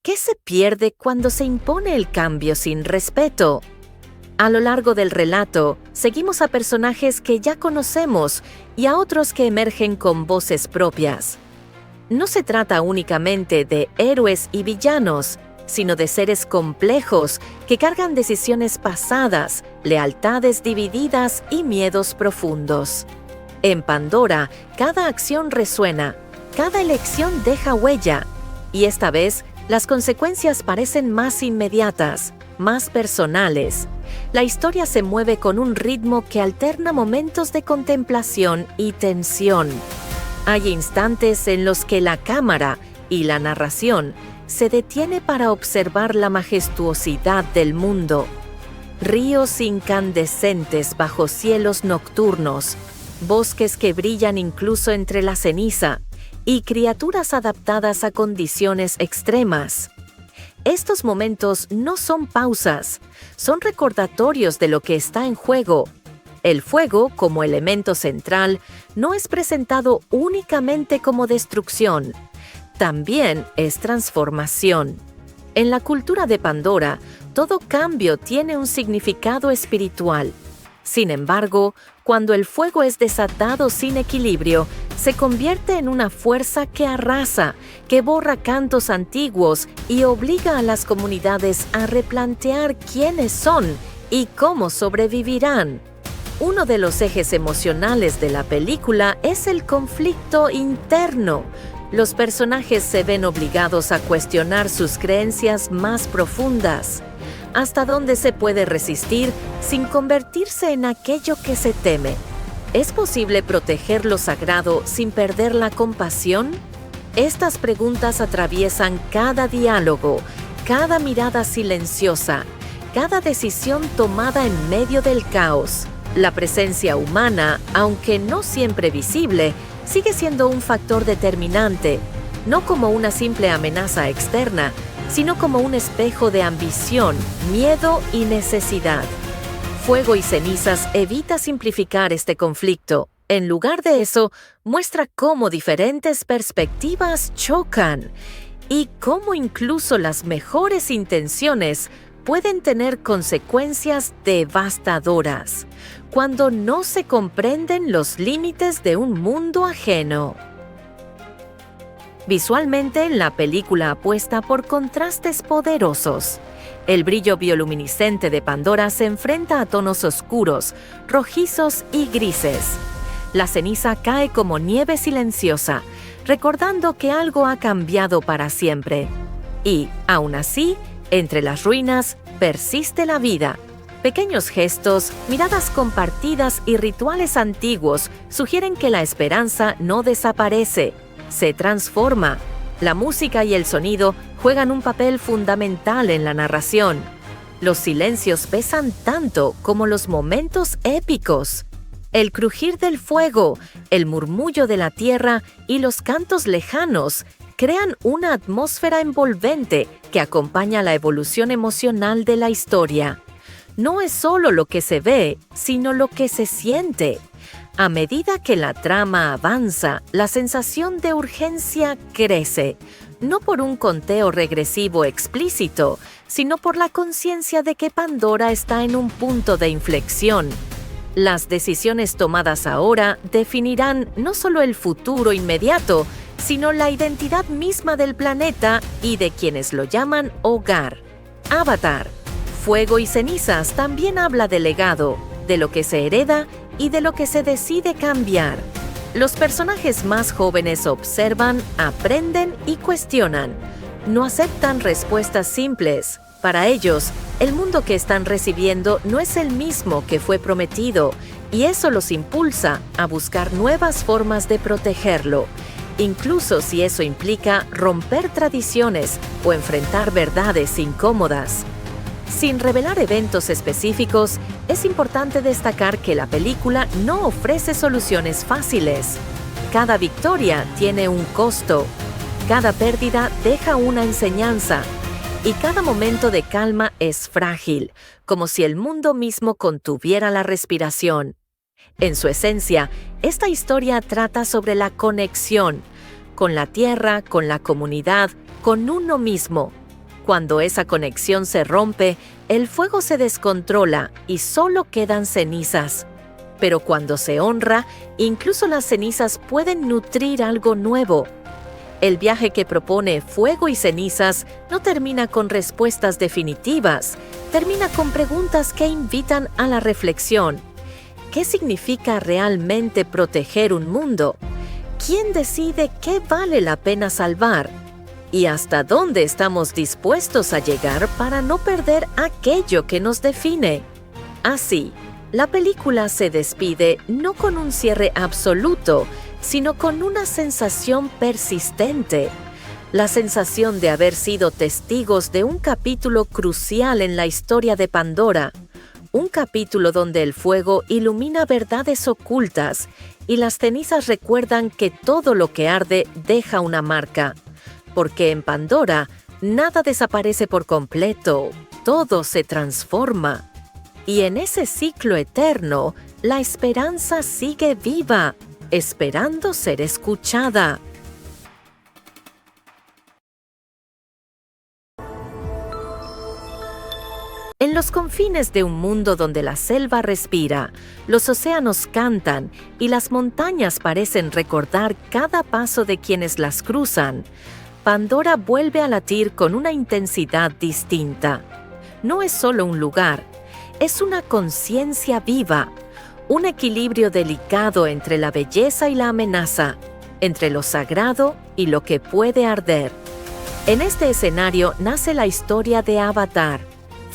¿Qué se pierde cuando se impone el cambio sin respeto? A lo largo del relato, seguimos a personajes que ya conocemos y a otros que emergen con voces propias. No se trata únicamente de héroes y villanos, sino de seres complejos que cargan decisiones pasadas, lealtades divididas y miedos profundos. En Pandora, cada acción resuena, Cada elección deja huella, y esta vez las consecuencias parecen más inmediatas, más personales. La historia se mueve con un ritmo que alterna momentos de contemplación y tensión. Hay instantes en los que la cámara y la narración se detiene para observar la majestuosidad del mundo. Ríos incandescentes bajo cielos nocturnos, bosques que brillan incluso entre la ceniza, y criaturas adaptadas a condiciones extremas. Estos momentos no son pausas, son recordatorios de lo que está en juego. El fuego, como elemento central, no es presentado únicamente como destrucción, también es transformación. En la cultura de Pandora, todo cambio tiene un significado espiritual. Sin embargo, cuando el fuego es desatado sin equilibrio, se convierte en una fuerza que arrasa, que borra cantos antiguos y obliga a las comunidades a replantear quiénes son y cómo sobrevivirán. Uno de los ejes emocionales de la película es el conflicto interno. Los personajes se ven obligados a cuestionar sus creencias más profundas. ¿Hasta dónde se puede resistir sin convertirse en aquello que se teme? ¿Es posible proteger lo sagrado sin perder la compasión? Estas preguntas atraviesan cada diálogo, cada mirada silenciosa, cada decisión tomada en medio del caos. La presencia humana, aunque no siempre visible, sigue siendo un factor determinante, no como una simple amenaza externa, sino como un espejo de ambición, miedo y necesidad. Fuego y Cenizas evita simplificar este conflicto. En lugar de eso, muestra cómo diferentes perspectivas chocan y cómo incluso las mejores intenciones pueden tener consecuencias devastadoras cuando no se comprenden los límites de un mundo ajeno. Visualmente, la película apuesta por contrastes poderosos. El brillo bioluminiscente de Pandora se enfrenta a tonos oscuros, rojizos y grises. La ceniza cae como nieve silenciosa, recordando que algo ha cambiado para siempre. Y, aún así, entre las ruinas persiste la vida. Pequeños gestos, miradas compartidas y rituales antiguos sugieren que la esperanza no desaparece, se transforma. La música y el sonido juegan un papel fundamental en la narración. Los silencios pesan tanto como los momentos épicos. El crujir del fuego, el murmullo de la tierra y los cantos lejanos crean una atmósfera envolvente que acompaña la evolución emocional de la historia. No es solo lo que se ve, sino lo que se siente. A medida que la trama avanza, la sensación de urgencia crece, no por un conteo regresivo explícito, sino por la conciencia de que Pandora está en un punto de inflexión. Las decisiones tomadas ahora definirán no solo el futuro inmediato, sino la identidad misma del planeta y de quienes lo llaman hogar. Avatar, Fuego y Cenizas también habla de legado, de lo que se hereda y de lo que se decide cambiar. Los personajes más jóvenes observan, aprenden y cuestionan. No aceptan respuestas simples. Para ellos, el mundo que están recibiendo no es el mismo que fue prometido, y eso los impulsa a buscar nuevas formas de protegerlo, incluso si eso implica romper tradiciones o enfrentar verdades incómodas. Sin revelar eventos específicos, es importante destacar que la película no ofrece soluciones fáciles. Cada victoria tiene un costo, cada pérdida deja una enseñanza, y cada momento de calma es frágil, como si el mundo mismo contuviera la respiración. En su esencia, esta historia trata sobre la conexión, con la tierra, con la comunidad, con uno mismo. Cuando esa conexión se rompe, el fuego se descontrola y solo quedan cenizas. Pero cuando se honra, incluso las cenizas pueden nutrir algo nuevo. El viaje que propone Fuego y Cenizas no termina con respuestas definitivas, termina con preguntas que invitan a la reflexión. ¿Qué significa realmente proteger un mundo? ¿Quién decide qué vale la pena salvar? ¿Y hasta dónde estamos dispuestos a llegar para no perder aquello que nos define? Así, la película se despide no con un cierre absoluto, sino con una sensación persistente. La sensación de haber sido testigos de un capítulo crucial en la historia de Pandora. Un capítulo donde el fuego ilumina verdades ocultas y las cenizas recuerdan que todo lo que arde deja una marca. Porque en Pandora nada desaparece por completo, todo se transforma. Y en ese ciclo eterno, la esperanza sigue viva, esperando ser escuchada. En los confines de un mundo donde la selva respira, los océanos cantan y las montañas parecen recordar cada paso de quienes las cruzan, Pandora vuelve a latir con una intensidad distinta. No es solo un lugar, es una conciencia viva, un equilibrio delicado entre la belleza y la amenaza, entre lo sagrado y lo que puede arder. En este escenario nace la historia de Avatar,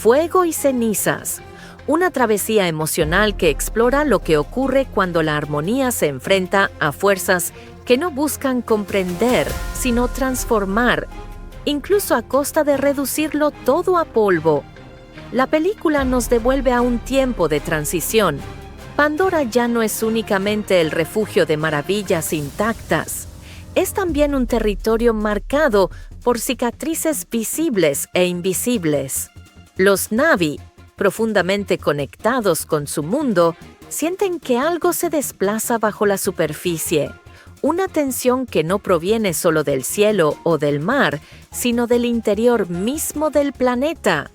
Fuego y Cenizas, una travesía emocional que explora lo que ocurre cuando la armonía se enfrenta a fuerzas que no buscan comprender, sino transformar, incluso a costa de reducirlo todo a polvo. La película nos devuelve a un tiempo de transición. Pandora ya no es únicamente el refugio de maravillas intactas, es también un territorio marcado por cicatrices visibles e invisibles. Los Na'vi, profundamente conectados con su mundo, sienten que algo se desplaza bajo la superficie, una tensión que no proviene solo del cielo o del mar, sino del interior mismo del planeta.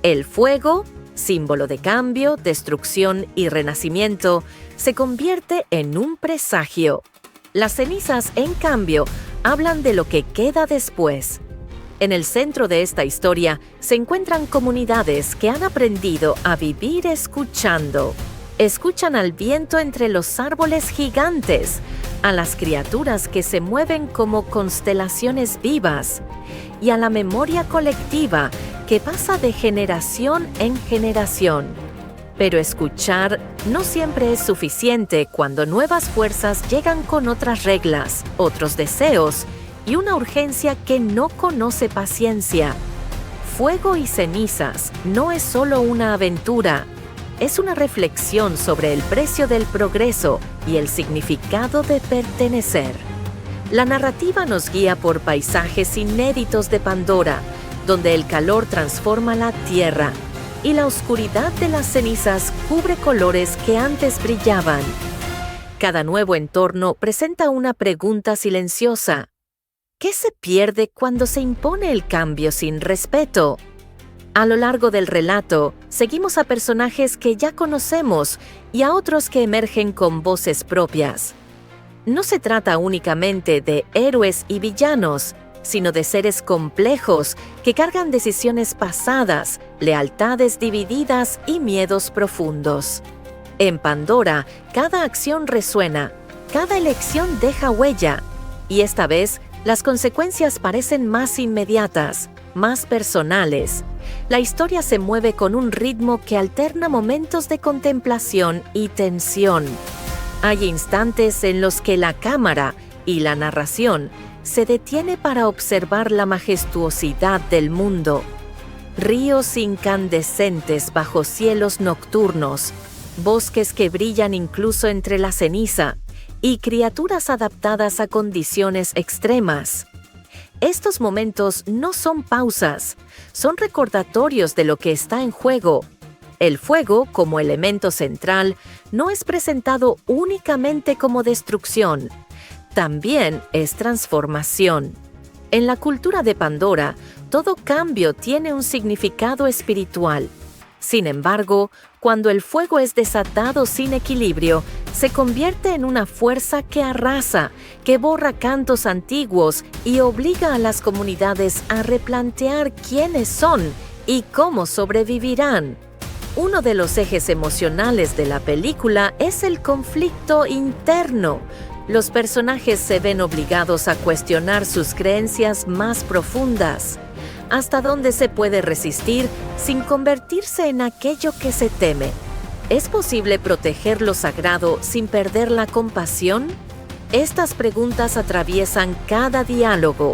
El fuego, símbolo de cambio, destrucción y renacimiento, se convierte en un presagio. Las cenizas, en cambio, hablan de lo que queda después. En el centro de esta historia se encuentran comunidades que han aprendido a vivir escuchando. Escuchan al viento entre los árboles gigantes, a las criaturas que se mueven como constelaciones vivas y a la memoria colectiva que pasa de generación en generación. Pero escuchar no siempre es suficiente cuando nuevas fuerzas llegan con otras reglas, otros deseos y una urgencia que no conoce paciencia. Fuego y Cenizas no es solo una aventura, es una reflexión sobre el precio del progreso y el significado de pertenecer. La narrativa nos guía por paisajes inéditos de Pandora, donde el calor transforma la tierra y la oscuridad de las cenizas cubre colores que antes brillaban. Cada nuevo entorno presenta una pregunta silenciosa. ¿Qué se pierde cuando se impone el cambio sin respeto? A lo largo del relato, seguimos a personajes que ya conocemos y a otros que emergen con voces propias. No se trata únicamente de héroes y villanos, sino de seres complejos que cargan decisiones pasadas, lealtades divididas y miedos profundos. En Pandora, cada acción resuena, cada elección deja huella, y esta vez las consecuencias parecen más inmediatas, más personales. La historia se mueve con un ritmo que alterna momentos de contemplación y tensión. Hay instantes en los que la cámara y la narración se detiene para observar la majestuosidad del mundo. Ríos incandescentes bajo cielos nocturnos, bosques que brillan incluso entre la ceniza, y criaturas adaptadas a condiciones extremas. Estos momentos no son pausas, son recordatorios de lo que está en juego. El fuego, como elemento central, no es presentado únicamente como destrucción, también es transformación. En la cultura de Pandora, todo cambio tiene un significado espiritual. Sin embargo, cuando el fuego es desatado sin equilibrio, se convierte en una fuerza que arrasa, que borra cantos antiguos y obliga a las comunidades a replantear quiénes son y cómo sobrevivirán. Uno de los ejes emocionales de la película es el conflicto interno. Los personajes se ven obligados a cuestionar sus creencias más profundas. ¿Hasta dónde se puede resistir sin convertirse en aquello que se teme? ¿Es posible proteger lo sagrado sin perder la compasión? Estas preguntas atraviesan cada diálogo,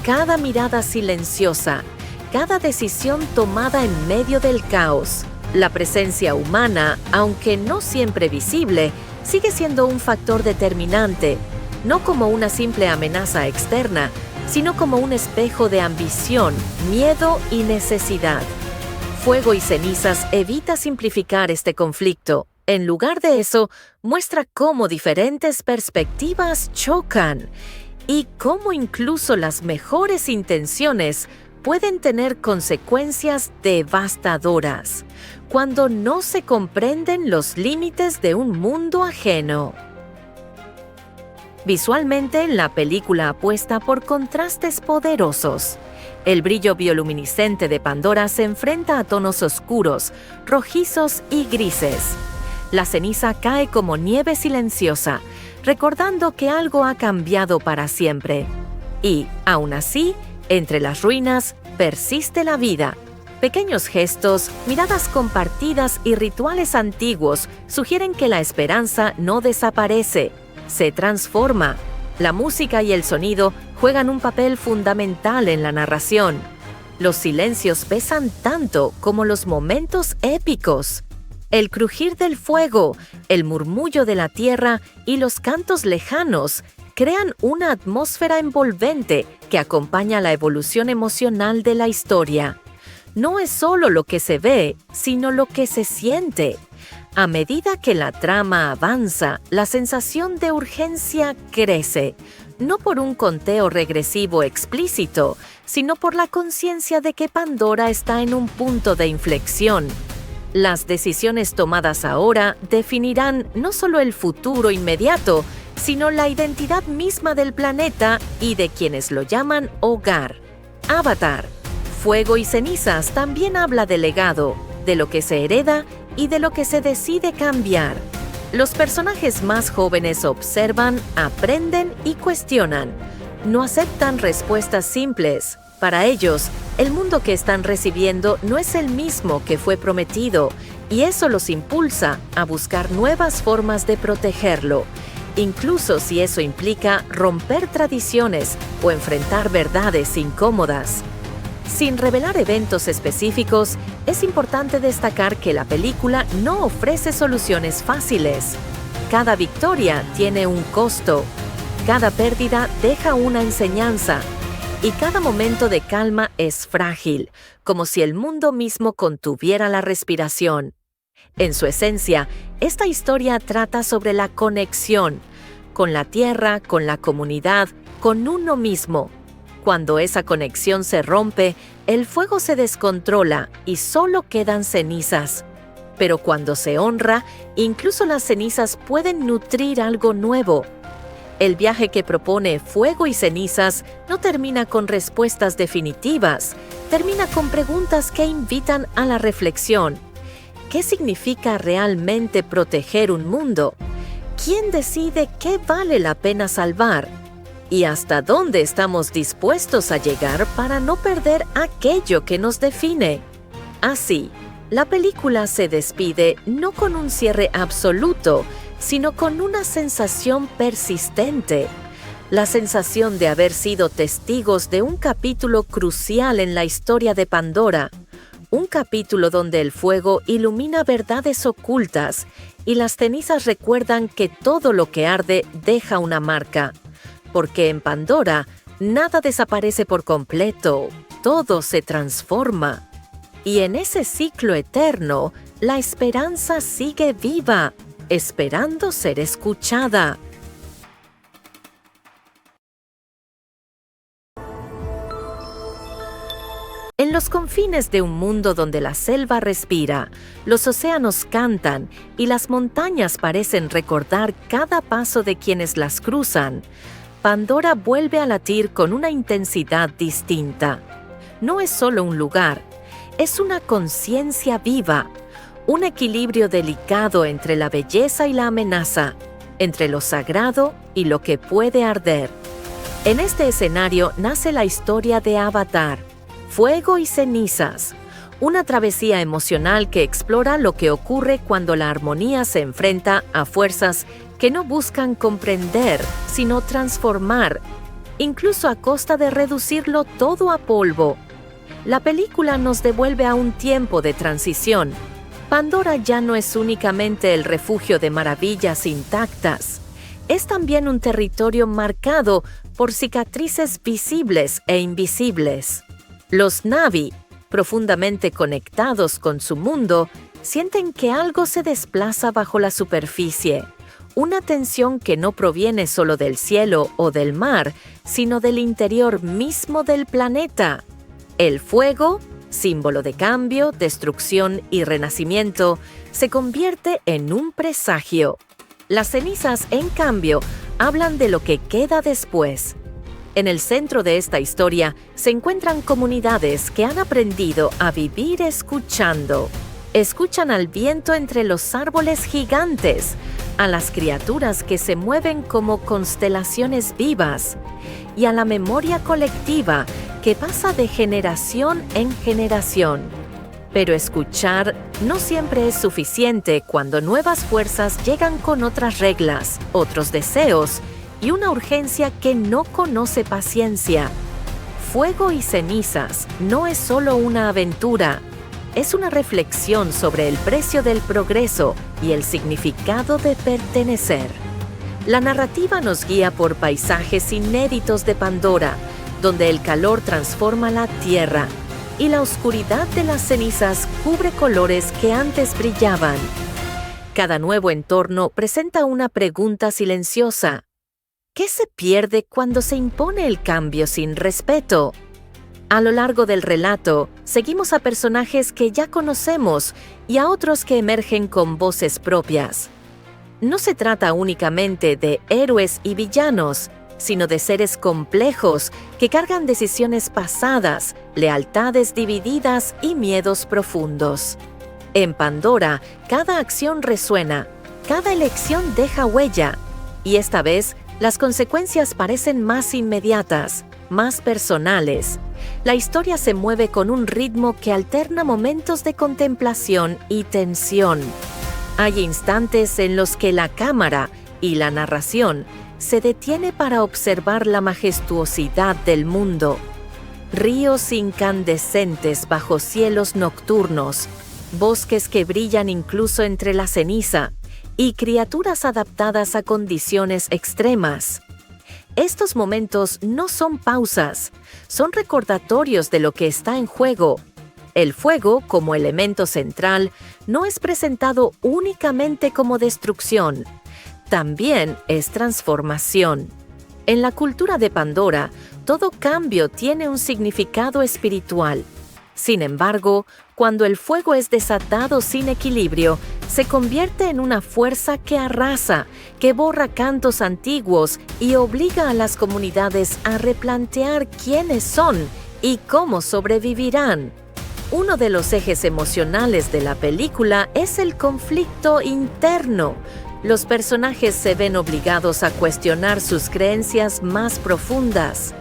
cada mirada silenciosa, cada decisión tomada en medio del caos. La presencia humana, aunque no siempre visible, sigue siendo un factor determinante, no como una simple amenaza externa, sino como un espejo de ambición, miedo y necesidad. Fuego y Cenizas evita simplificar este conflicto. En lugar de eso, muestra cómo diferentes perspectivas chocan y cómo incluso las mejores intenciones pueden tener consecuencias devastadoras cuando no se comprenden los límites de un mundo ajeno. Visualmente, la película apuesta por contrastes poderosos. El brillo bioluminiscente de Pandora se enfrenta a tonos oscuros, rojizos y grises. La ceniza cae como nieve silenciosa, recordando que algo ha cambiado para siempre. Y, aún así, entre las ruinas persiste la vida. Pequeños gestos, miradas compartidas y rituales antiguos sugieren que la esperanza no desaparece, se transforma. La música y el sonido juegan un papel fundamental en la narración. Los silencios pesan tanto como los momentos épicos. El crujir del fuego, el murmullo de la tierra y los cantos lejanos crean una atmósfera envolvente que acompaña la evolución emocional de la historia. No es solo lo que se ve, sino lo que se siente. A medida que la trama avanza, la sensación de urgencia crece, no por un conteo regresivo explícito, sino por la conciencia de que Pandora está en un punto de inflexión. Las decisiones tomadas ahora definirán no solo el futuro inmediato, sino la identidad misma del planeta y de quienes lo llaman hogar. Avatar, Fuego y Cenizas también habla de legado, de lo que se hereda y de lo que se decide cambiar. Los personajes más jóvenes observan, aprenden y cuestionan. No aceptan respuestas simples. Para ellos, el mundo que están recibiendo no es el mismo que fue prometido, y eso los impulsa a buscar nuevas formas de protegerlo, incluso si eso implica romper tradiciones o enfrentar verdades incómodas. Sin revelar eventos específicos, es importante destacar que la película no ofrece soluciones fáciles. Cada victoria tiene un costo, cada pérdida deja una enseñanza, y cada momento de calma es frágil, como si el mundo mismo contuviera la respiración. En su esencia, esta historia trata sobre la conexión, con la tierra, con la comunidad, con uno mismo. Cuando esa conexión se rompe, el fuego se descontrola y solo quedan cenizas. Pero cuando se honra, incluso las cenizas pueden nutrir algo nuevo. El viaje que propone Fuego y Cenizas no termina con respuestas definitivas, termina con preguntas que invitan a la reflexión. ¿Qué significa realmente proteger un mundo? ¿Quién decide qué vale la pena salvar? ¿Y hasta dónde estamos dispuestos a llegar para no perder aquello que nos define? Así, la película se despide no con un cierre absoluto, sino con una sensación persistente. La sensación de haber sido testigos de un capítulo crucial en la historia de Pandora. Un capítulo donde el fuego ilumina verdades ocultas y las cenizas recuerdan que todo lo que arde deja una marca. Porque en Pandora, nada desaparece por completo, todo se transforma. Y en ese ciclo eterno, la esperanza sigue viva, esperando ser escuchada. En los confines de un mundo donde la selva respira, los océanos cantan y las montañas parecen recordar cada paso de quienes las cruzan, Pandora vuelve a latir con una intensidad distinta. No es solo un lugar, es una conciencia viva, un equilibrio delicado entre la belleza y la amenaza. entre lo sagrado y lo que puede arder. En este escenario nace la historia de Avatar, Fuego y Cenizas, una travesía emocional que explora lo que ocurre cuando la armonía se enfrenta a fuerzas que no buscan comprender, sino transformar, incluso a costa de reducirlo todo a polvo. La película nos devuelve a un tiempo de transición. Pandora ya no es únicamente el refugio de maravillas intactas. Es también un territorio marcado por cicatrices visibles e invisibles. Los Na'vi, profundamente conectados con su mundo, sienten que algo se desplaza bajo la superficie. Una tensión que no proviene solo del cielo o del mar, sino del interior mismo del planeta. El fuego, símbolo de cambio, destrucción y renacimiento, se convierte en un presagio. Las cenizas, en cambio, hablan de lo que queda después. En el centro de esta historia se encuentran comunidades que han aprendido a vivir escuchando. Escuchan al viento entre los árboles gigantes, a las criaturas que se mueven como constelaciones vivas y a la memoria colectiva que pasa de generación en generación. Pero escuchar no siempre es suficiente cuando nuevas fuerzas llegan con otras reglas, otros deseos y una urgencia que no conoce paciencia. Fuego y Cenizas no es solo una aventura, es una reflexión sobre el precio del progreso y el significado de pertenecer. La narrativa nos guía por paisajes inéditos de Pandora, donde el calor transforma la tierra y la oscuridad de las cenizas cubre colores que antes brillaban. Cada nuevo entorno presenta una pregunta silenciosa. ¿Qué se pierde cuando se impone el cambio sin respeto? A lo largo del relato, seguimos a personajes que ya conocemos y a otros que emergen con voces propias. No se trata únicamente de héroes y villanos, sino de seres complejos que cargan decisiones pasadas, lealtades divididas y miedos profundos. En Pandora, cada acción resuena, cada elección deja huella, y esta vez las consecuencias parecen más inmediatas, más personales. La historia se mueve con un ritmo que alterna momentos de contemplación y tensión. Hay instantes en los que la cámara y la narración se detiene para observar la majestuosidad del mundo. Ríos incandescentes bajo cielos nocturnos, bosques que brillan incluso entre la ceniza, y criaturas adaptadas a condiciones extremas. Estos momentos no son pausas, son recordatorios de lo que está en juego. El fuego, como elemento central, no es presentado únicamente como destrucción, también es transformación. En la cultura de Pandora, todo cambio tiene un significado espiritual. Sin embargo, cuando el fuego es desatado sin equilibrio, se convierte en una fuerza que arrasa, que borra cantos antiguos y obliga a las comunidades a replantear quiénes son y cómo sobrevivirán. Uno de los ejes emocionales de la película es el conflicto interno. Los personajes se ven obligados a cuestionar sus creencias más profundas.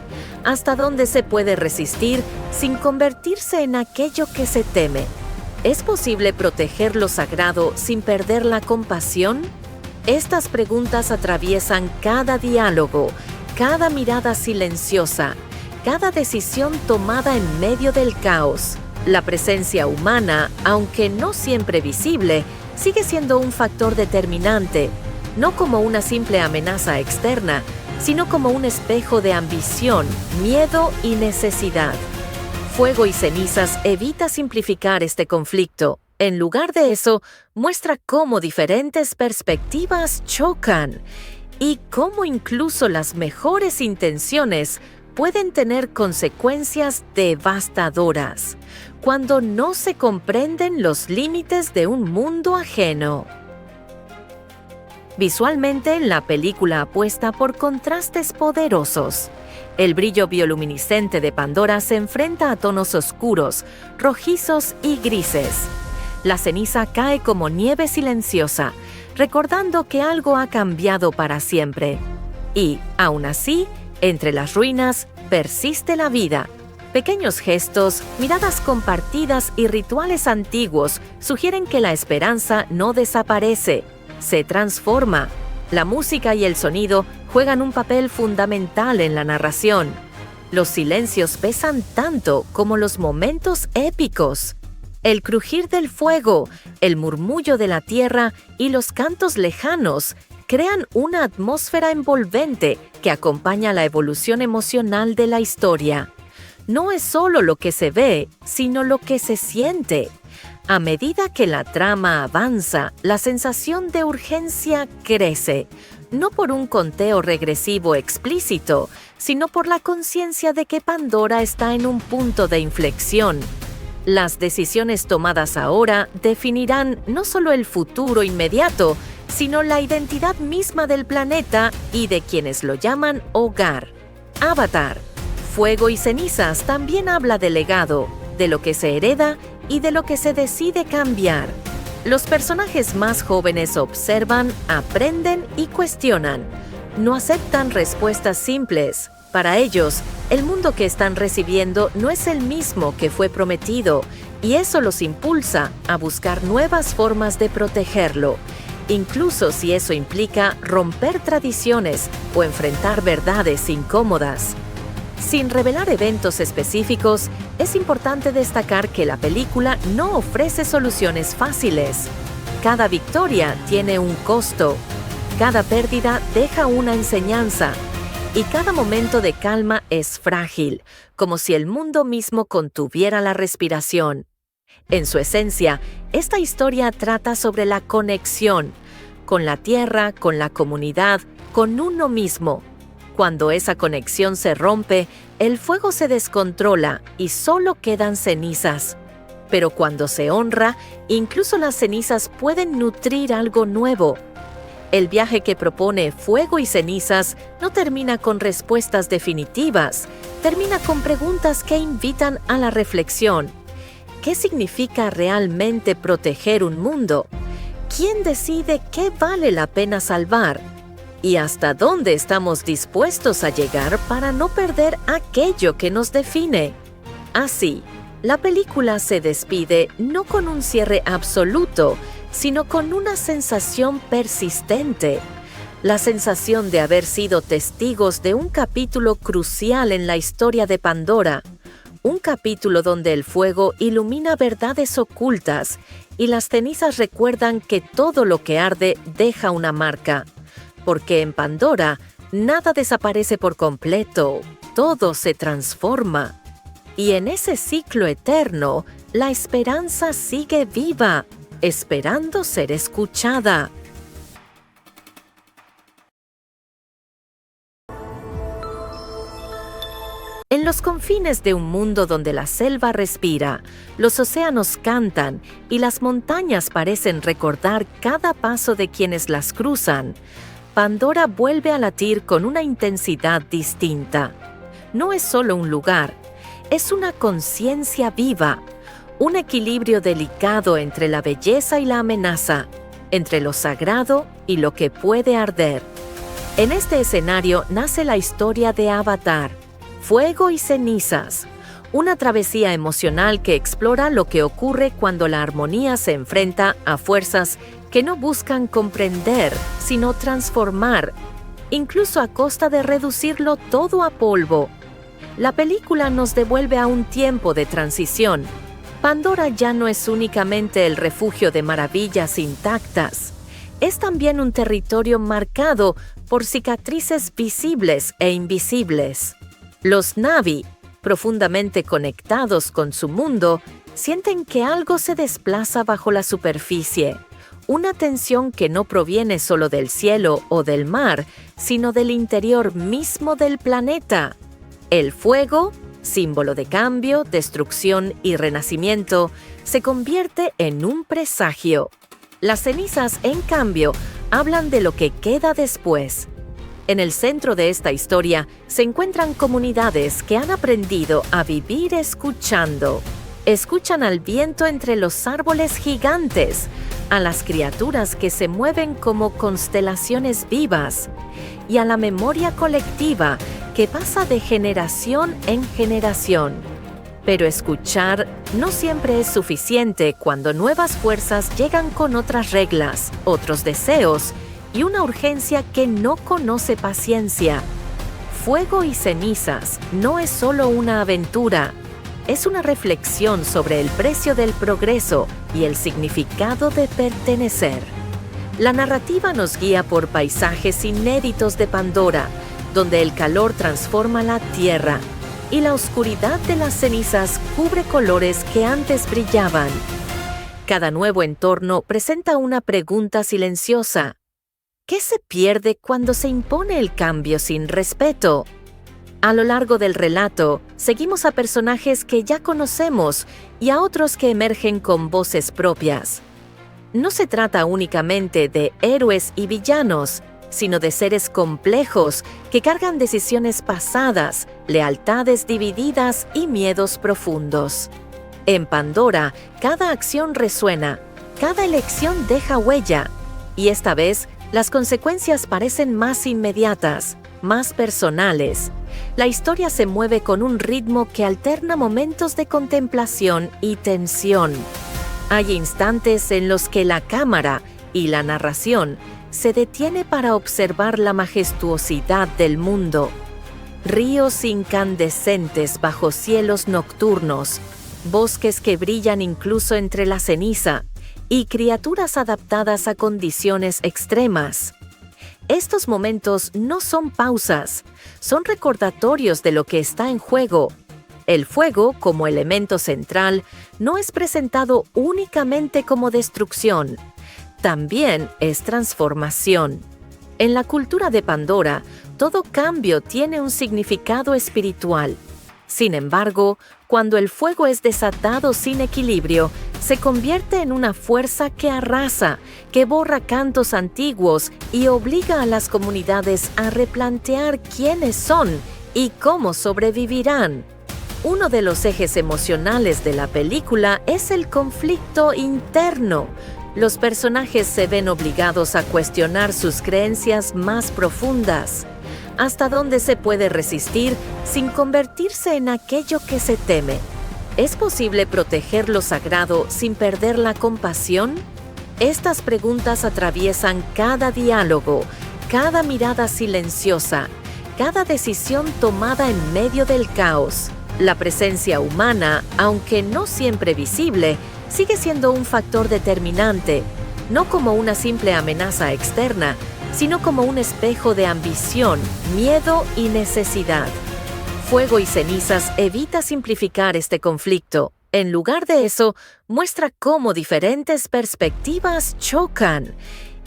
¿Hasta dónde se puede resistir sin convertirse en aquello que se teme? ¿Es posible proteger lo sagrado sin perder la compasión? Estas preguntas atraviesan cada diálogo, cada mirada silenciosa, cada decisión tomada en medio del caos. La presencia humana, aunque no siempre visible, sigue siendo un factor determinante, no como una simple amenaza externa, sino como un espejo de ambición, miedo y necesidad. Fuego y Cenizas evita simplificar este conflicto. En lugar de eso, muestra cómo diferentes perspectivas chocan y cómo incluso las mejores intenciones pueden tener consecuencias devastadoras cuando no se comprenden los límites de un mundo ajeno. Visualmente, la película apuesta por contrastes poderosos. El brillo bioluminiscente de Pandora se enfrenta a tonos oscuros, rojizos y grises. La ceniza cae como nieve silenciosa, recordando que algo ha cambiado para siempre. Y, aún así, entre las ruinas persiste la vida. Pequeños gestos, miradas compartidas y rituales antiguos sugieren que la esperanza no desaparece, se transforma. La música y el sonido juegan un papel fundamental en la narración. Los silencios pesan tanto como los momentos épicos. El crujir del fuego, el murmullo de la tierra y los cantos lejanos crean una atmósfera envolvente que acompaña la evolución emocional de la historia. No es solo lo que se ve, sino lo que se siente. A medida que la trama avanza, la sensación de urgencia crece, no por un conteo regresivo explícito, sino por la conciencia de que Pandora está en un punto de inflexión. Las decisiones tomadas ahora definirán no solo el futuro inmediato, sino la identidad misma del planeta y de quienes lo llaman hogar. Avatar, Fuego y Cenizas también habla de legado, de lo que se hereda y de lo que se decide cambiar. Los personajes más jóvenes observan, aprenden y cuestionan. No aceptan respuestas simples. Para ellos, el mundo que están recibiendo no es el mismo que fue prometido, y eso los impulsa a buscar nuevas formas de protegerlo, incluso si eso implica romper tradiciones o enfrentar verdades incómodas. Sin revelar eventos específicos, es importante destacar que la película no ofrece soluciones fáciles. Cada victoria tiene un costo, cada pérdida deja una enseñanza, y cada momento de calma es frágil, como si el mundo mismo contuviera la respiración. En su esencia, esta historia trata sobre la conexión, con la tierra, con la comunidad, con uno mismo. Cuando esa conexión se rompe, el fuego se descontrola y solo quedan cenizas. Pero cuando se honra, incluso las cenizas pueden nutrir algo nuevo. El viaje que propone Fuego y Cenizas no termina con respuestas definitivas, termina con preguntas que invitan a la reflexión. ¿Qué significa realmente proteger un mundo? ¿Quién decide qué vale la pena salvar? ¿Y hasta dónde estamos dispuestos a llegar para no perder aquello que nos define? Así, la película se despide no con un cierre absoluto, sino con una sensación persistente. La sensación de haber sido testigos de un capítulo crucial en la historia de Pandora. Un capítulo donde el fuego ilumina verdades ocultas y las cenizas recuerdan que todo lo que arde deja una marca. Porque en Pandora, nada desaparece por completo, todo se transforma. Y en ese ciclo eterno, la esperanza sigue viva, esperando ser escuchada. En los confines de un mundo donde la selva respira, los océanos cantan y las montañas parecen recordar cada paso de quienes las cruzan, Pandora vuelve a latir con una intensidad distinta. No es solo un lugar, es una conciencia viva, un equilibrio delicado entre la belleza y la amenaza, entre lo sagrado y lo que puede arder. En este escenario nace la historia de Avatar, Fuego y Cenizas, una travesía emocional que explora lo que ocurre cuando la armonía se enfrenta a fuerzas que no buscan comprender, sino transformar, incluso a costa de reducirlo todo a polvo. La película nos devuelve a un tiempo de transición. Pandora ya no es únicamente el refugio de maravillas intactas, es también un territorio marcado por cicatrices visibles e invisibles. Los Na'vi, profundamente conectados con su mundo, sienten que algo se desplaza bajo la superficie. Una tensión que no proviene solo del cielo o del mar, sino del interior mismo del planeta. El fuego, símbolo de cambio, destrucción y renacimiento, se convierte en un presagio. Las cenizas, en cambio, hablan de lo que queda después. En el centro de esta historia se encuentran comunidades que han aprendido a vivir escuchando. Escuchan al viento entre los árboles gigantes, a las criaturas que se mueven como constelaciones vivas y a la memoria colectiva que pasa de generación en generación. Pero escuchar no siempre es suficiente cuando nuevas fuerzas llegan con otras reglas, otros deseos y una urgencia que no conoce paciencia. Fuego y cenizas no es solo una aventura, es una reflexión sobre el precio del progreso y el significado de pertenecer. La narrativa nos guía por paisajes inéditos de Pandora, donde el calor transforma la tierra y la oscuridad de las cenizas cubre colores que antes brillaban. Cada nuevo entorno presenta una pregunta silenciosa. ¿Qué se pierde cuando se impone el cambio sin respeto? A lo largo del relato, seguimos a personajes que ya conocemos y a otros que emergen con voces propias. No se trata únicamente de héroes y villanos, sino de seres complejos que cargan decisiones pasadas, lealtades divididas y miedos profundos. En Pandora, cada acción resuena, cada elección deja huella, y esta vez las consecuencias parecen más inmediatas, más personales. La historia se mueve con un ritmo que alterna momentos de contemplación y tensión. Hay instantes en los que la cámara y la narración se detiene para observar la majestuosidad del mundo. Ríos incandescentes bajo cielos nocturnos, bosques que brillan incluso entre la ceniza y criaturas adaptadas a condiciones extremas. Estos momentos no son pausas, son recordatorios de lo que está en juego. El fuego, como elemento central, no es presentado únicamente como destrucción, también es transformación. En la cultura de Pandora, todo cambio tiene un significado espiritual. Sin embargo, cuando el fuego es desatado sin equilibrio, se convierte en una fuerza que arrasa, que borra cantos antiguos y obliga a las comunidades a replantear quiénes son y cómo sobrevivirán. Uno de los ejes emocionales de la película es el conflicto interno. Los personajes se ven obligados a cuestionar sus creencias más profundas. ¿Hasta dónde se puede resistir sin convertirse en aquello que se teme? ¿Es posible proteger lo sagrado sin perder la compasión? Estas preguntas atraviesan cada diálogo, cada mirada silenciosa, cada decisión tomada en medio del caos. La presencia humana, aunque no siempre visible, sigue siendo un factor determinante, no como una simple amenaza externa, sino como un espejo de ambición, miedo y necesidad. Fuego y cenizas evita simplificar este conflicto. En lugar de eso, muestra cómo diferentes perspectivas chocan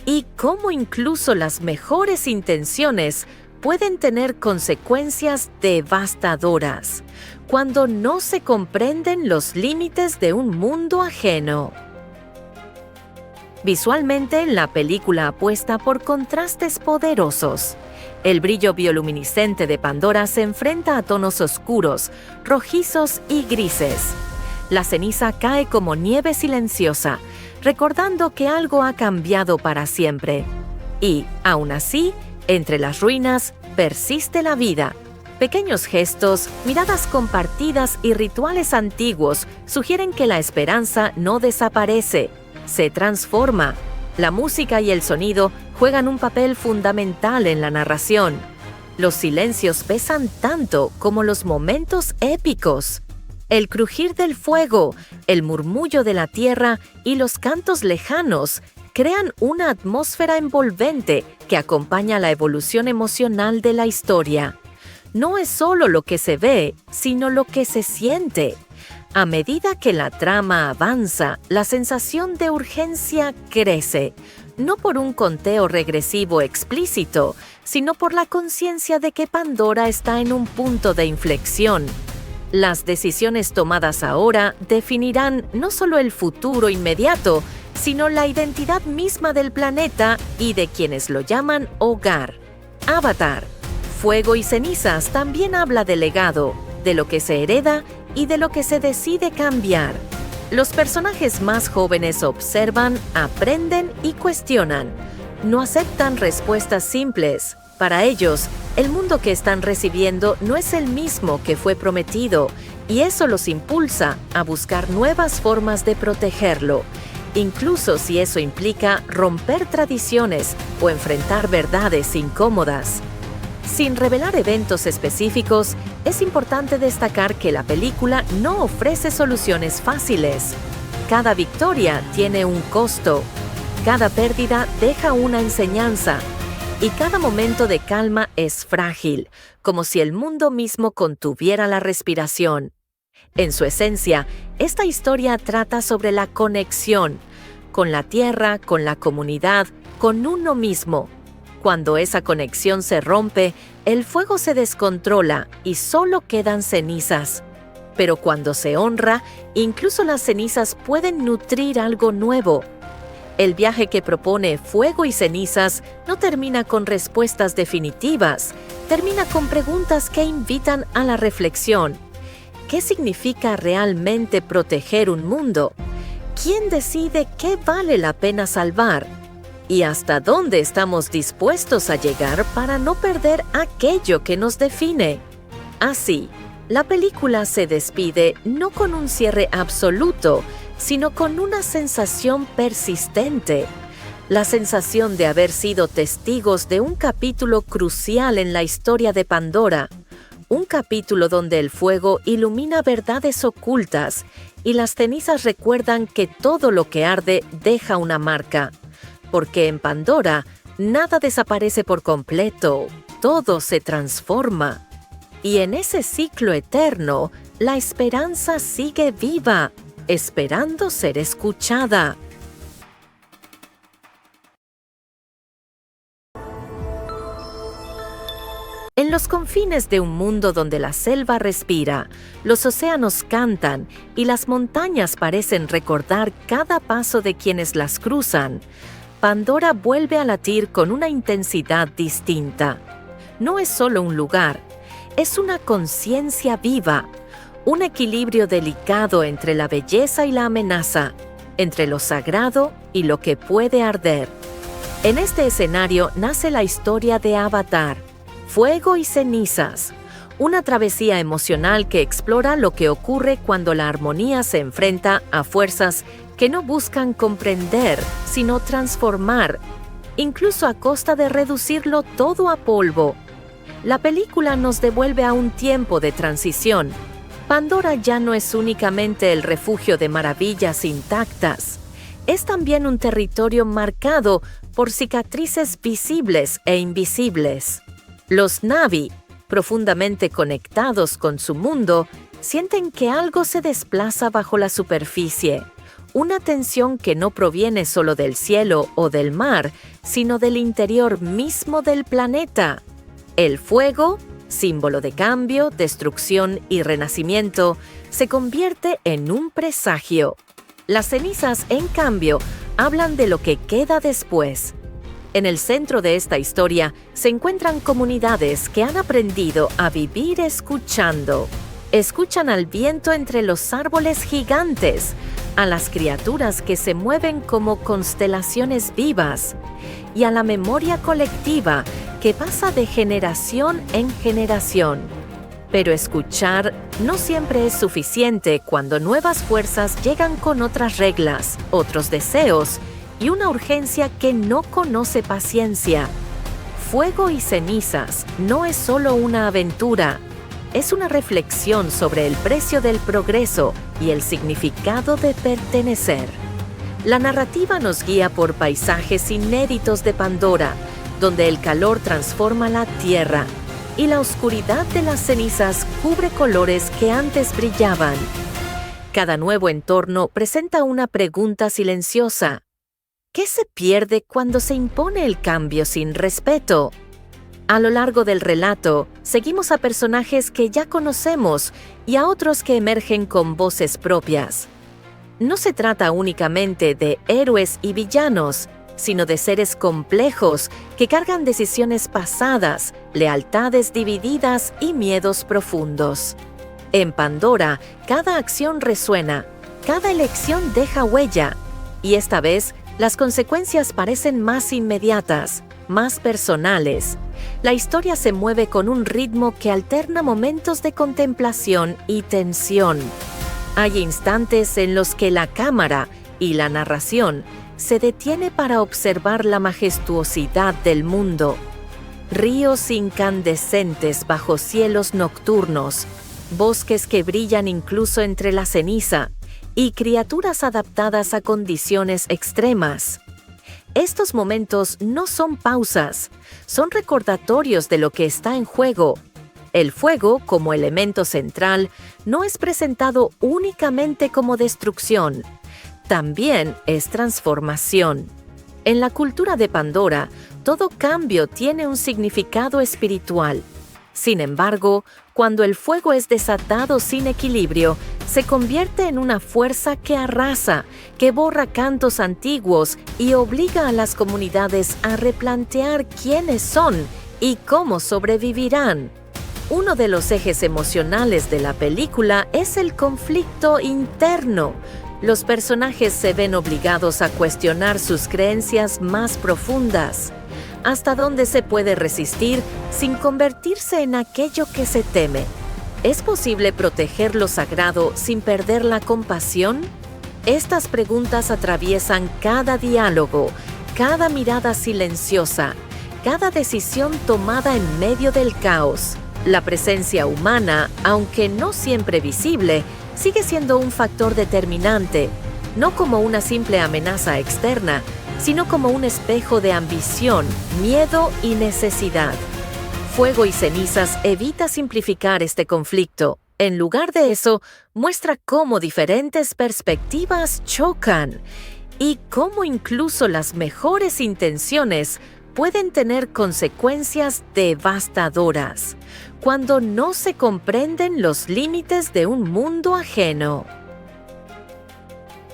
y cómo incluso las mejores intenciones pueden tener consecuencias devastadoras cuando no se comprenden los límites de un mundo ajeno. Visualmente, la película apuesta por contrastes poderosos. El brillo bioluminiscente de Pandora se enfrenta a tonos oscuros, rojizos y grises. La ceniza cae como nieve silenciosa, recordando que algo ha cambiado para siempre. Y, aún así, entre las ruinas persiste la vida. Pequeños gestos, miradas compartidas y rituales antiguos sugieren que la esperanza no desaparece, se transforma. La música y el sonido juegan un papel fundamental en la narración. Los silencios pesan tanto como los momentos épicos. El crujir del fuego, el murmullo de la tierra y los cantos lejanos crean una atmósfera envolvente que acompaña la evolución emocional de la historia. No es solo lo que se ve, sino lo que se siente. A medida que la trama avanza, la sensación de urgencia crece, no por un conteo regresivo explícito, sino por la conciencia de que Pandora está en un punto de inflexión. Las decisiones tomadas ahora definirán no solo el futuro inmediato, sino la identidad misma del planeta y de quienes lo llaman hogar. Avatar, Fuego y Cenizas también habla de legado. de lo que se hereda y de lo que se decide cambiar. Los personajes más jóvenes observan, aprenden y cuestionan. No aceptan respuestas simples. Para ellos, el mundo que están recibiendo no es el mismo que fue prometido, y eso los impulsa a buscar nuevas formas de protegerlo, incluso si eso implica romper tradiciones o enfrentar verdades incómodas. Sin revelar eventos específicos, es importante destacar que la película no ofrece soluciones fáciles. Cada victoria tiene un costo, cada pérdida deja una enseñanza, y cada momento de calma es frágil, como si el mundo mismo contuviera la respiración. En su esencia, esta historia trata sobre la conexión, con la tierra, con la comunidad, con uno mismo. Cuando esa conexión se rompe, el fuego se descontrola y solo quedan cenizas. Pero cuando se honra, incluso las cenizas pueden nutrir algo nuevo. El viaje que propone Fuego y Cenizas no termina con respuestas definitivas, termina con preguntas que invitan a la reflexión. ¿Qué significa realmente proteger un mundo? ¿Quién decide qué vale la pena salvar? ¿Y hasta dónde estamos dispuestos a llegar para no perder aquello que nos define? Así, la película se despide no con un cierre absoluto, sino con una sensación persistente. La sensación de haber sido testigos de un capítulo crucial en la historia de Pandora. Un capítulo donde el fuego ilumina verdades ocultas y las cenizas recuerdan que todo lo que arde deja una marca. Porque en Pandora, nada desaparece por completo, todo se transforma. Y en ese ciclo eterno, la esperanza sigue viva, esperando ser escuchada. En los confines de un mundo donde la selva respira, los océanos cantan y las montañas parecen recordar cada paso de quienes las cruzan, Pandora vuelve a latir con una intensidad distinta. No es solo un lugar, es una conciencia viva, un equilibrio delicado entre la belleza y la amenaza, entre lo sagrado y lo que puede arder. En este escenario nace la historia de Avatar, Fuego y Cenizas, una travesía emocional que explora lo que ocurre cuando la armonía se enfrenta a fuerzas que no buscan comprender, sino transformar, incluso a costa de reducirlo todo a polvo. La película nos devuelve a un tiempo de transición. Pandora ya no es únicamente el refugio de maravillas intactas. Es también un territorio marcado por cicatrices visibles e invisibles. Los Na'vi, profundamente conectados con su mundo, sienten que algo se desplaza bajo la superficie. Una tensión que no proviene solo del cielo o del mar, sino del interior mismo del planeta. El fuego, símbolo de cambio, destrucción y renacimiento, se convierte en un presagio. Las cenizas, en cambio, hablan de lo que queda después. En el centro de esta historia se encuentran comunidades que han aprendido a vivir escuchando. Escuchan al viento entre los árboles gigantes, a las criaturas que se mueven como constelaciones vivas y a la memoria colectiva que pasa de generación en generación. Pero escuchar no siempre es suficiente cuando nuevas fuerzas llegan con otras reglas, otros deseos y una urgencia que no conoce paciencia. Fuego y Cenizas no es solo una aventura, es una reflexión sobre el precio del progreso y el significado de pertenecer. La narrativa nos guía por paisajes inéditos de Pandora, donde el calor transforma la tierra y la oscuridad de las cenizas cubre colores que antes brillaban. Cada nuevo entorno presenta una pregunta silenciosa. ¿Qué se pierde cuando se impone el cambio sin respeto? A lo largo del relato, seguimos a personajes que ya conocemos y a otros que emergen con voces propias. No se trata únicamente de héroes y villanos, sino de seres complejos que cargan decisiones pasadas, lealtades divididas y miedos profundos. En Pandora, cada acción resuena, cada elección deja huella, y esta vez las consecuencias parecen más inmediatas, más personales. La historia se mueve con un ritmo que alterna momentos de contemplación y tensión. Hay instantes en los que la cámara y la narración se detiene para observar la majestuosidad del mundo. Ríos incandescentes bajo cielos nocturnos, bosques que brillan incluso entre la ceniza, y criaturas adaptadas a condiciones extremas. Estos momentos no son pausas, son recordatorios de lo que está en juego. El fuego, como elemento central, no es presentado únicamente como destrucción, también es transformación. En la cultura de Pandora, todo cambio tiene un significado espiritual. Sin embargo, cuando el fuego es desatado sin equilibrio, se convierte en una fuerza que arrasa, que borra cantos antiguos y obliga a las comunidades a replantear quiénes son y cómo sobrevivirán. Uno de los ejes emocionales de la película es el conflicto interno. Los personajes se ven obligados a cuestionar sus creencias más profundas. ¿Hasta dónde se puede resistir sin convertirse en aquello que se teme? ¿Es posible proteger lo sagrado sin perder la compasión? Estas preguntas atraviesan cada diálogo, cada mirada silenciosa, cada decisión tomada en medio del caos. La presencia humana, aunque no siempre visible, sigue siendo un factor determinante, no como una simple amenaza externa, sino como un espejo de ambición, miedo y necesidad. Fuego y Cenizas evita simplificar este conflicto. En lugar de eso, muestra cómo diferentes perspectivas chocan y cómo incluso las mejores intenciones pueden tener consecuencias devastadoras cuando no se comprenden los límites de un mundo ajeno.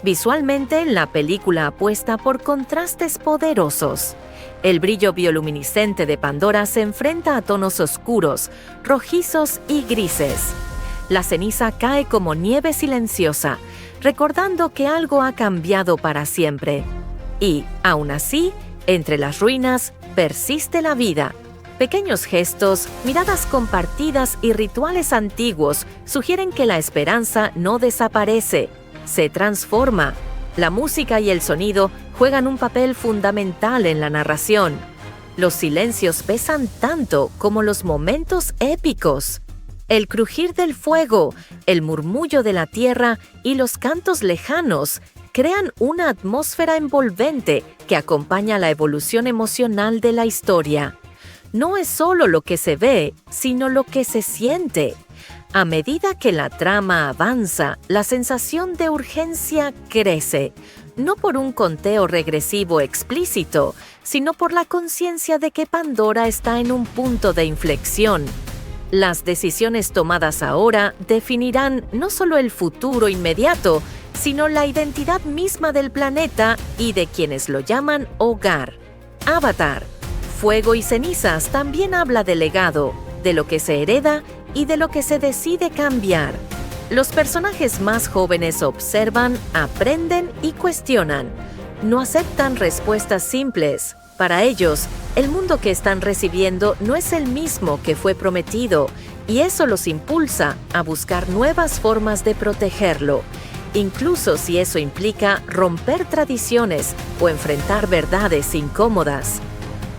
Visualmente, la película apuesta por contrastes poderosos. El brillo bioluminiscente de Pandora se enfrenta a tonos oscuros, rojizos y grises. La ceniza cae como nieve silenciosa, recordando que algo ha cambiado para siempre. Y, aún así, entre las ruinas persiste la vida. Pequeños gestos, miradas compartidas y rituales antiguos sugieren que la esperanza no desaparece, se transforma. La música y el sonido juegan un papel fundamental en la narración. Los silencios pesan tanto como los momentos épicos. El crujir del fuego, el murmullo de la tierra y los cantos lejanos crean una atmósfera envolvente que acompaña la evolución emocional de la historia. No es solo lo que se ve, sino lo que se siente. A medida que la trama avanza, la sensación de urgencia crece, no por un conteo regresivo explícito, sino por la conciencia de que Pandora está en un punto de inflexión. Las decisiones tomadas ahora definirán no solo el futuro inmediato, sino la identidad misma del planeta y de quienes lo llaman hogar. Avatar, Fuego y Cenizas también habla de legado, de lo que se hereda y de lo que se decide cambiar. Los personajes más jóvenes observan, aprenden y cuestionan. No aceptan respuestas simples. Para ellos, el mundo que están recibiendo no es el mismo que fue prometido, y eso los impulsa a buscar nuevas formas de protegerlo, incluso si eso implica romper tradiciones o enfrentar verdades incómodas.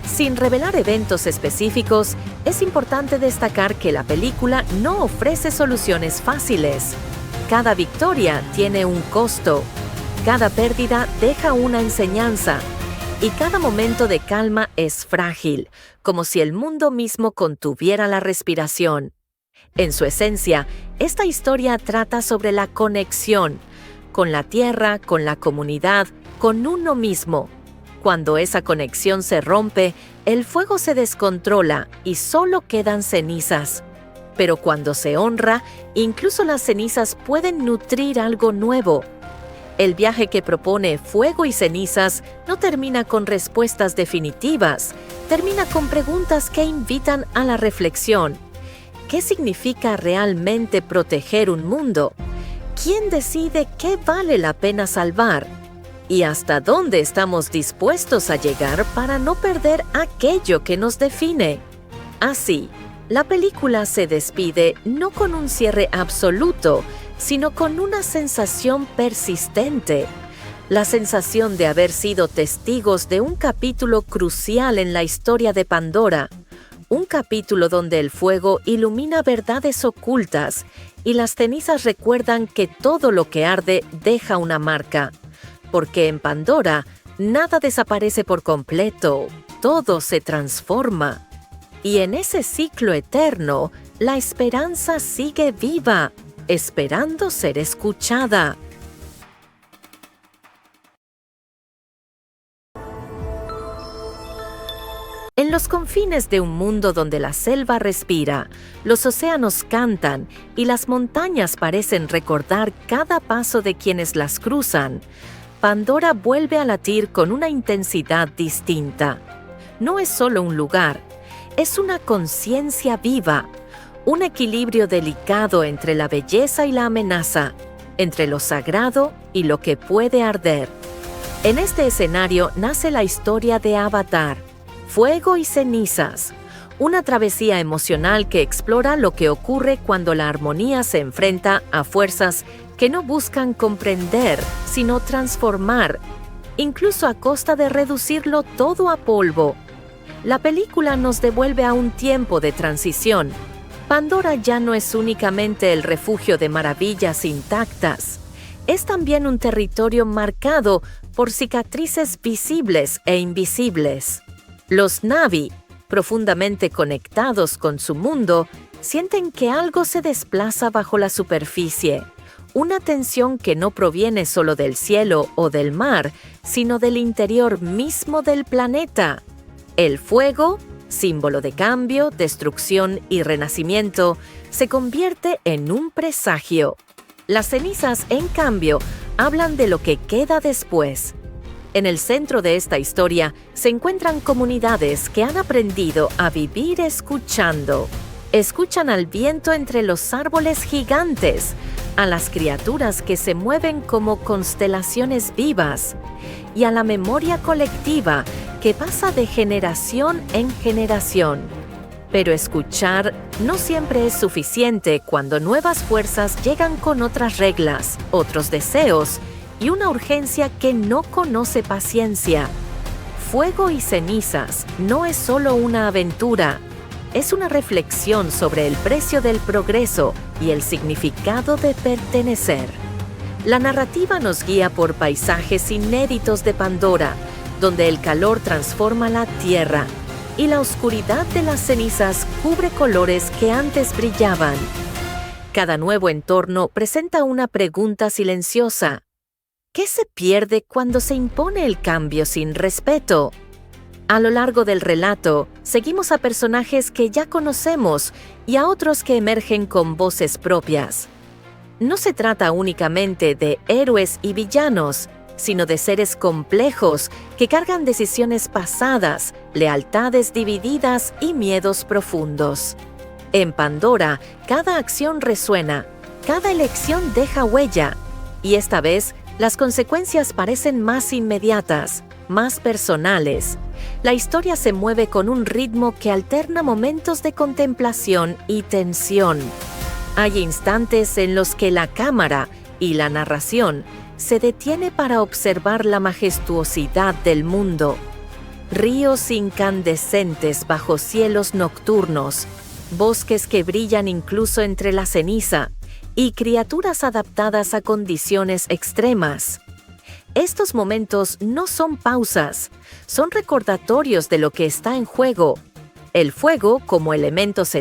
Sin revelar eventos específicos, es importante destacar que la película no ofrece soluciones fáciles. Cada victoria tiene un costo, cada pérdida deja una enseñanza, y cada momento de calma es frágil, como si el mundo mismo contuviera la respiración. En su esencia, esta historia trata sobre la conexión, con la tierra, con la comunidad, con uno mismo. Cuando esa conexión se rompe, el fuego se descontrola y solo quedan cenizas. Pero cuando se honra, incluso las cenizas pueden nutrir algo nuevo. El viaje que propone Fuego y Cenizas no termina con respuestas definitivas, termina con preguntas que invitan a la reflexión. qué significa realmente proteger un mundo? ¿Quién decide qué vale la pena salvar? ¿Y hasta dónde estamos dispuestos a llegar para no perder aquello que nos define? Así, la película se despide no con un cierre absoluto, sino con una sensación persistente. La sensación de haber sido testigos de un capítulo crucial en la historia de Pandora. Un capítulo donde el fuego ilumina verdades ocultas y las cenizas recuerdan que todo lo que arde deja una marca. Porque en Pandora, nada desaparece por completo, todo se transforma. Y en ese ciclo eterno, la esperanza sigue viva, esperando ser escuchada. En los confines de un mundo donde la selva respira, los océanos cantan y las montañas parecen recordar cada paso de quienes las cruzan, Pandora vuelve a latir con una intensidad distinta. No es solo un lugar, es una conciencia viva, un equilibrio delicado entre la belleza y la amenaza, entre lo sagrado y lo que puede arder. En este escenario nace la historia de Avatar, Fuego y cenizas, una travesía emocional que explora lo que ocurre cuando la armonía se enfrenta a fuerzas que no buscan comprender, sino transformar, incluso a costa de reducirlo todo a polvo. La película nos devuelve a un tiempo de transición. Pandora ya no es únicamente el refugio de maravillas intactas, es también un territorio marcado por cicatrices visibles e invisibles. Los Na'vi, profundamente conectados con su mundo, sienten que algo se desplaza bajo la superficie, una tensión que no proviene solo del cielo o del mar, sino del interior mismo del planeta. El fuego, símbolo de cambio, destrucción y renacimiento, se convierte en un presagio. Las cenizas, en cambio, hablan de lo que queda después. En el centro de esta historia se encuentran comunidades que han aprendido a vivir escuchando. Escuchan al viento entre los árboles gigantes, a las criaturas que se mueven como constelaciones vivas y a la memoria colectiva que pasa de generación en generación. Pero escuchar no siempre es suficiente cuando nuevas fuerzas llegan con otras reglas, otros deseos y una urgencia que no conoce paciencia. Fuego y cenizas no es solo una aventura, es una reflexión sobre el precio del progreso y el significado de pertenecer. La narrativa nos guía por paisajes inéditos de Pandora, donde el calor transforma la tierra y la oscuridad de las cenizas cubre colores que antes brillaban. Cada nuevo entorno presenta una pregunta silenciosa. ¿Qué se pierde cuando se impone el cambio sin respeto? A lo largo del relato, seguimos a personajes que ya conocemos y a otros que emergen con voces propias. No se trata únicamente de héroes y villanos, sino de seres complejos que cargan decisiones pasadas, lealtades divididas y miedos profundos. En Pandora, cada acción resuena, cada elección deja huella, y esta vez las consecuencias parecen más inmediatas, más personales. La historia se mueve con un ritmo que alterna momentos de contemplación y tensión. Hay instantes en los que la cámara y la narración se detiene para observar la majestuosidad del mundo. Ríos incandescentes bajo cielos nocturnos, bosques que brillan incluso entre la ceniza, y criaturas adaptadas a condiciones extremas. Estos momentos no son pausas, son recordatorios de lo que está en juego. El fuego como elemento central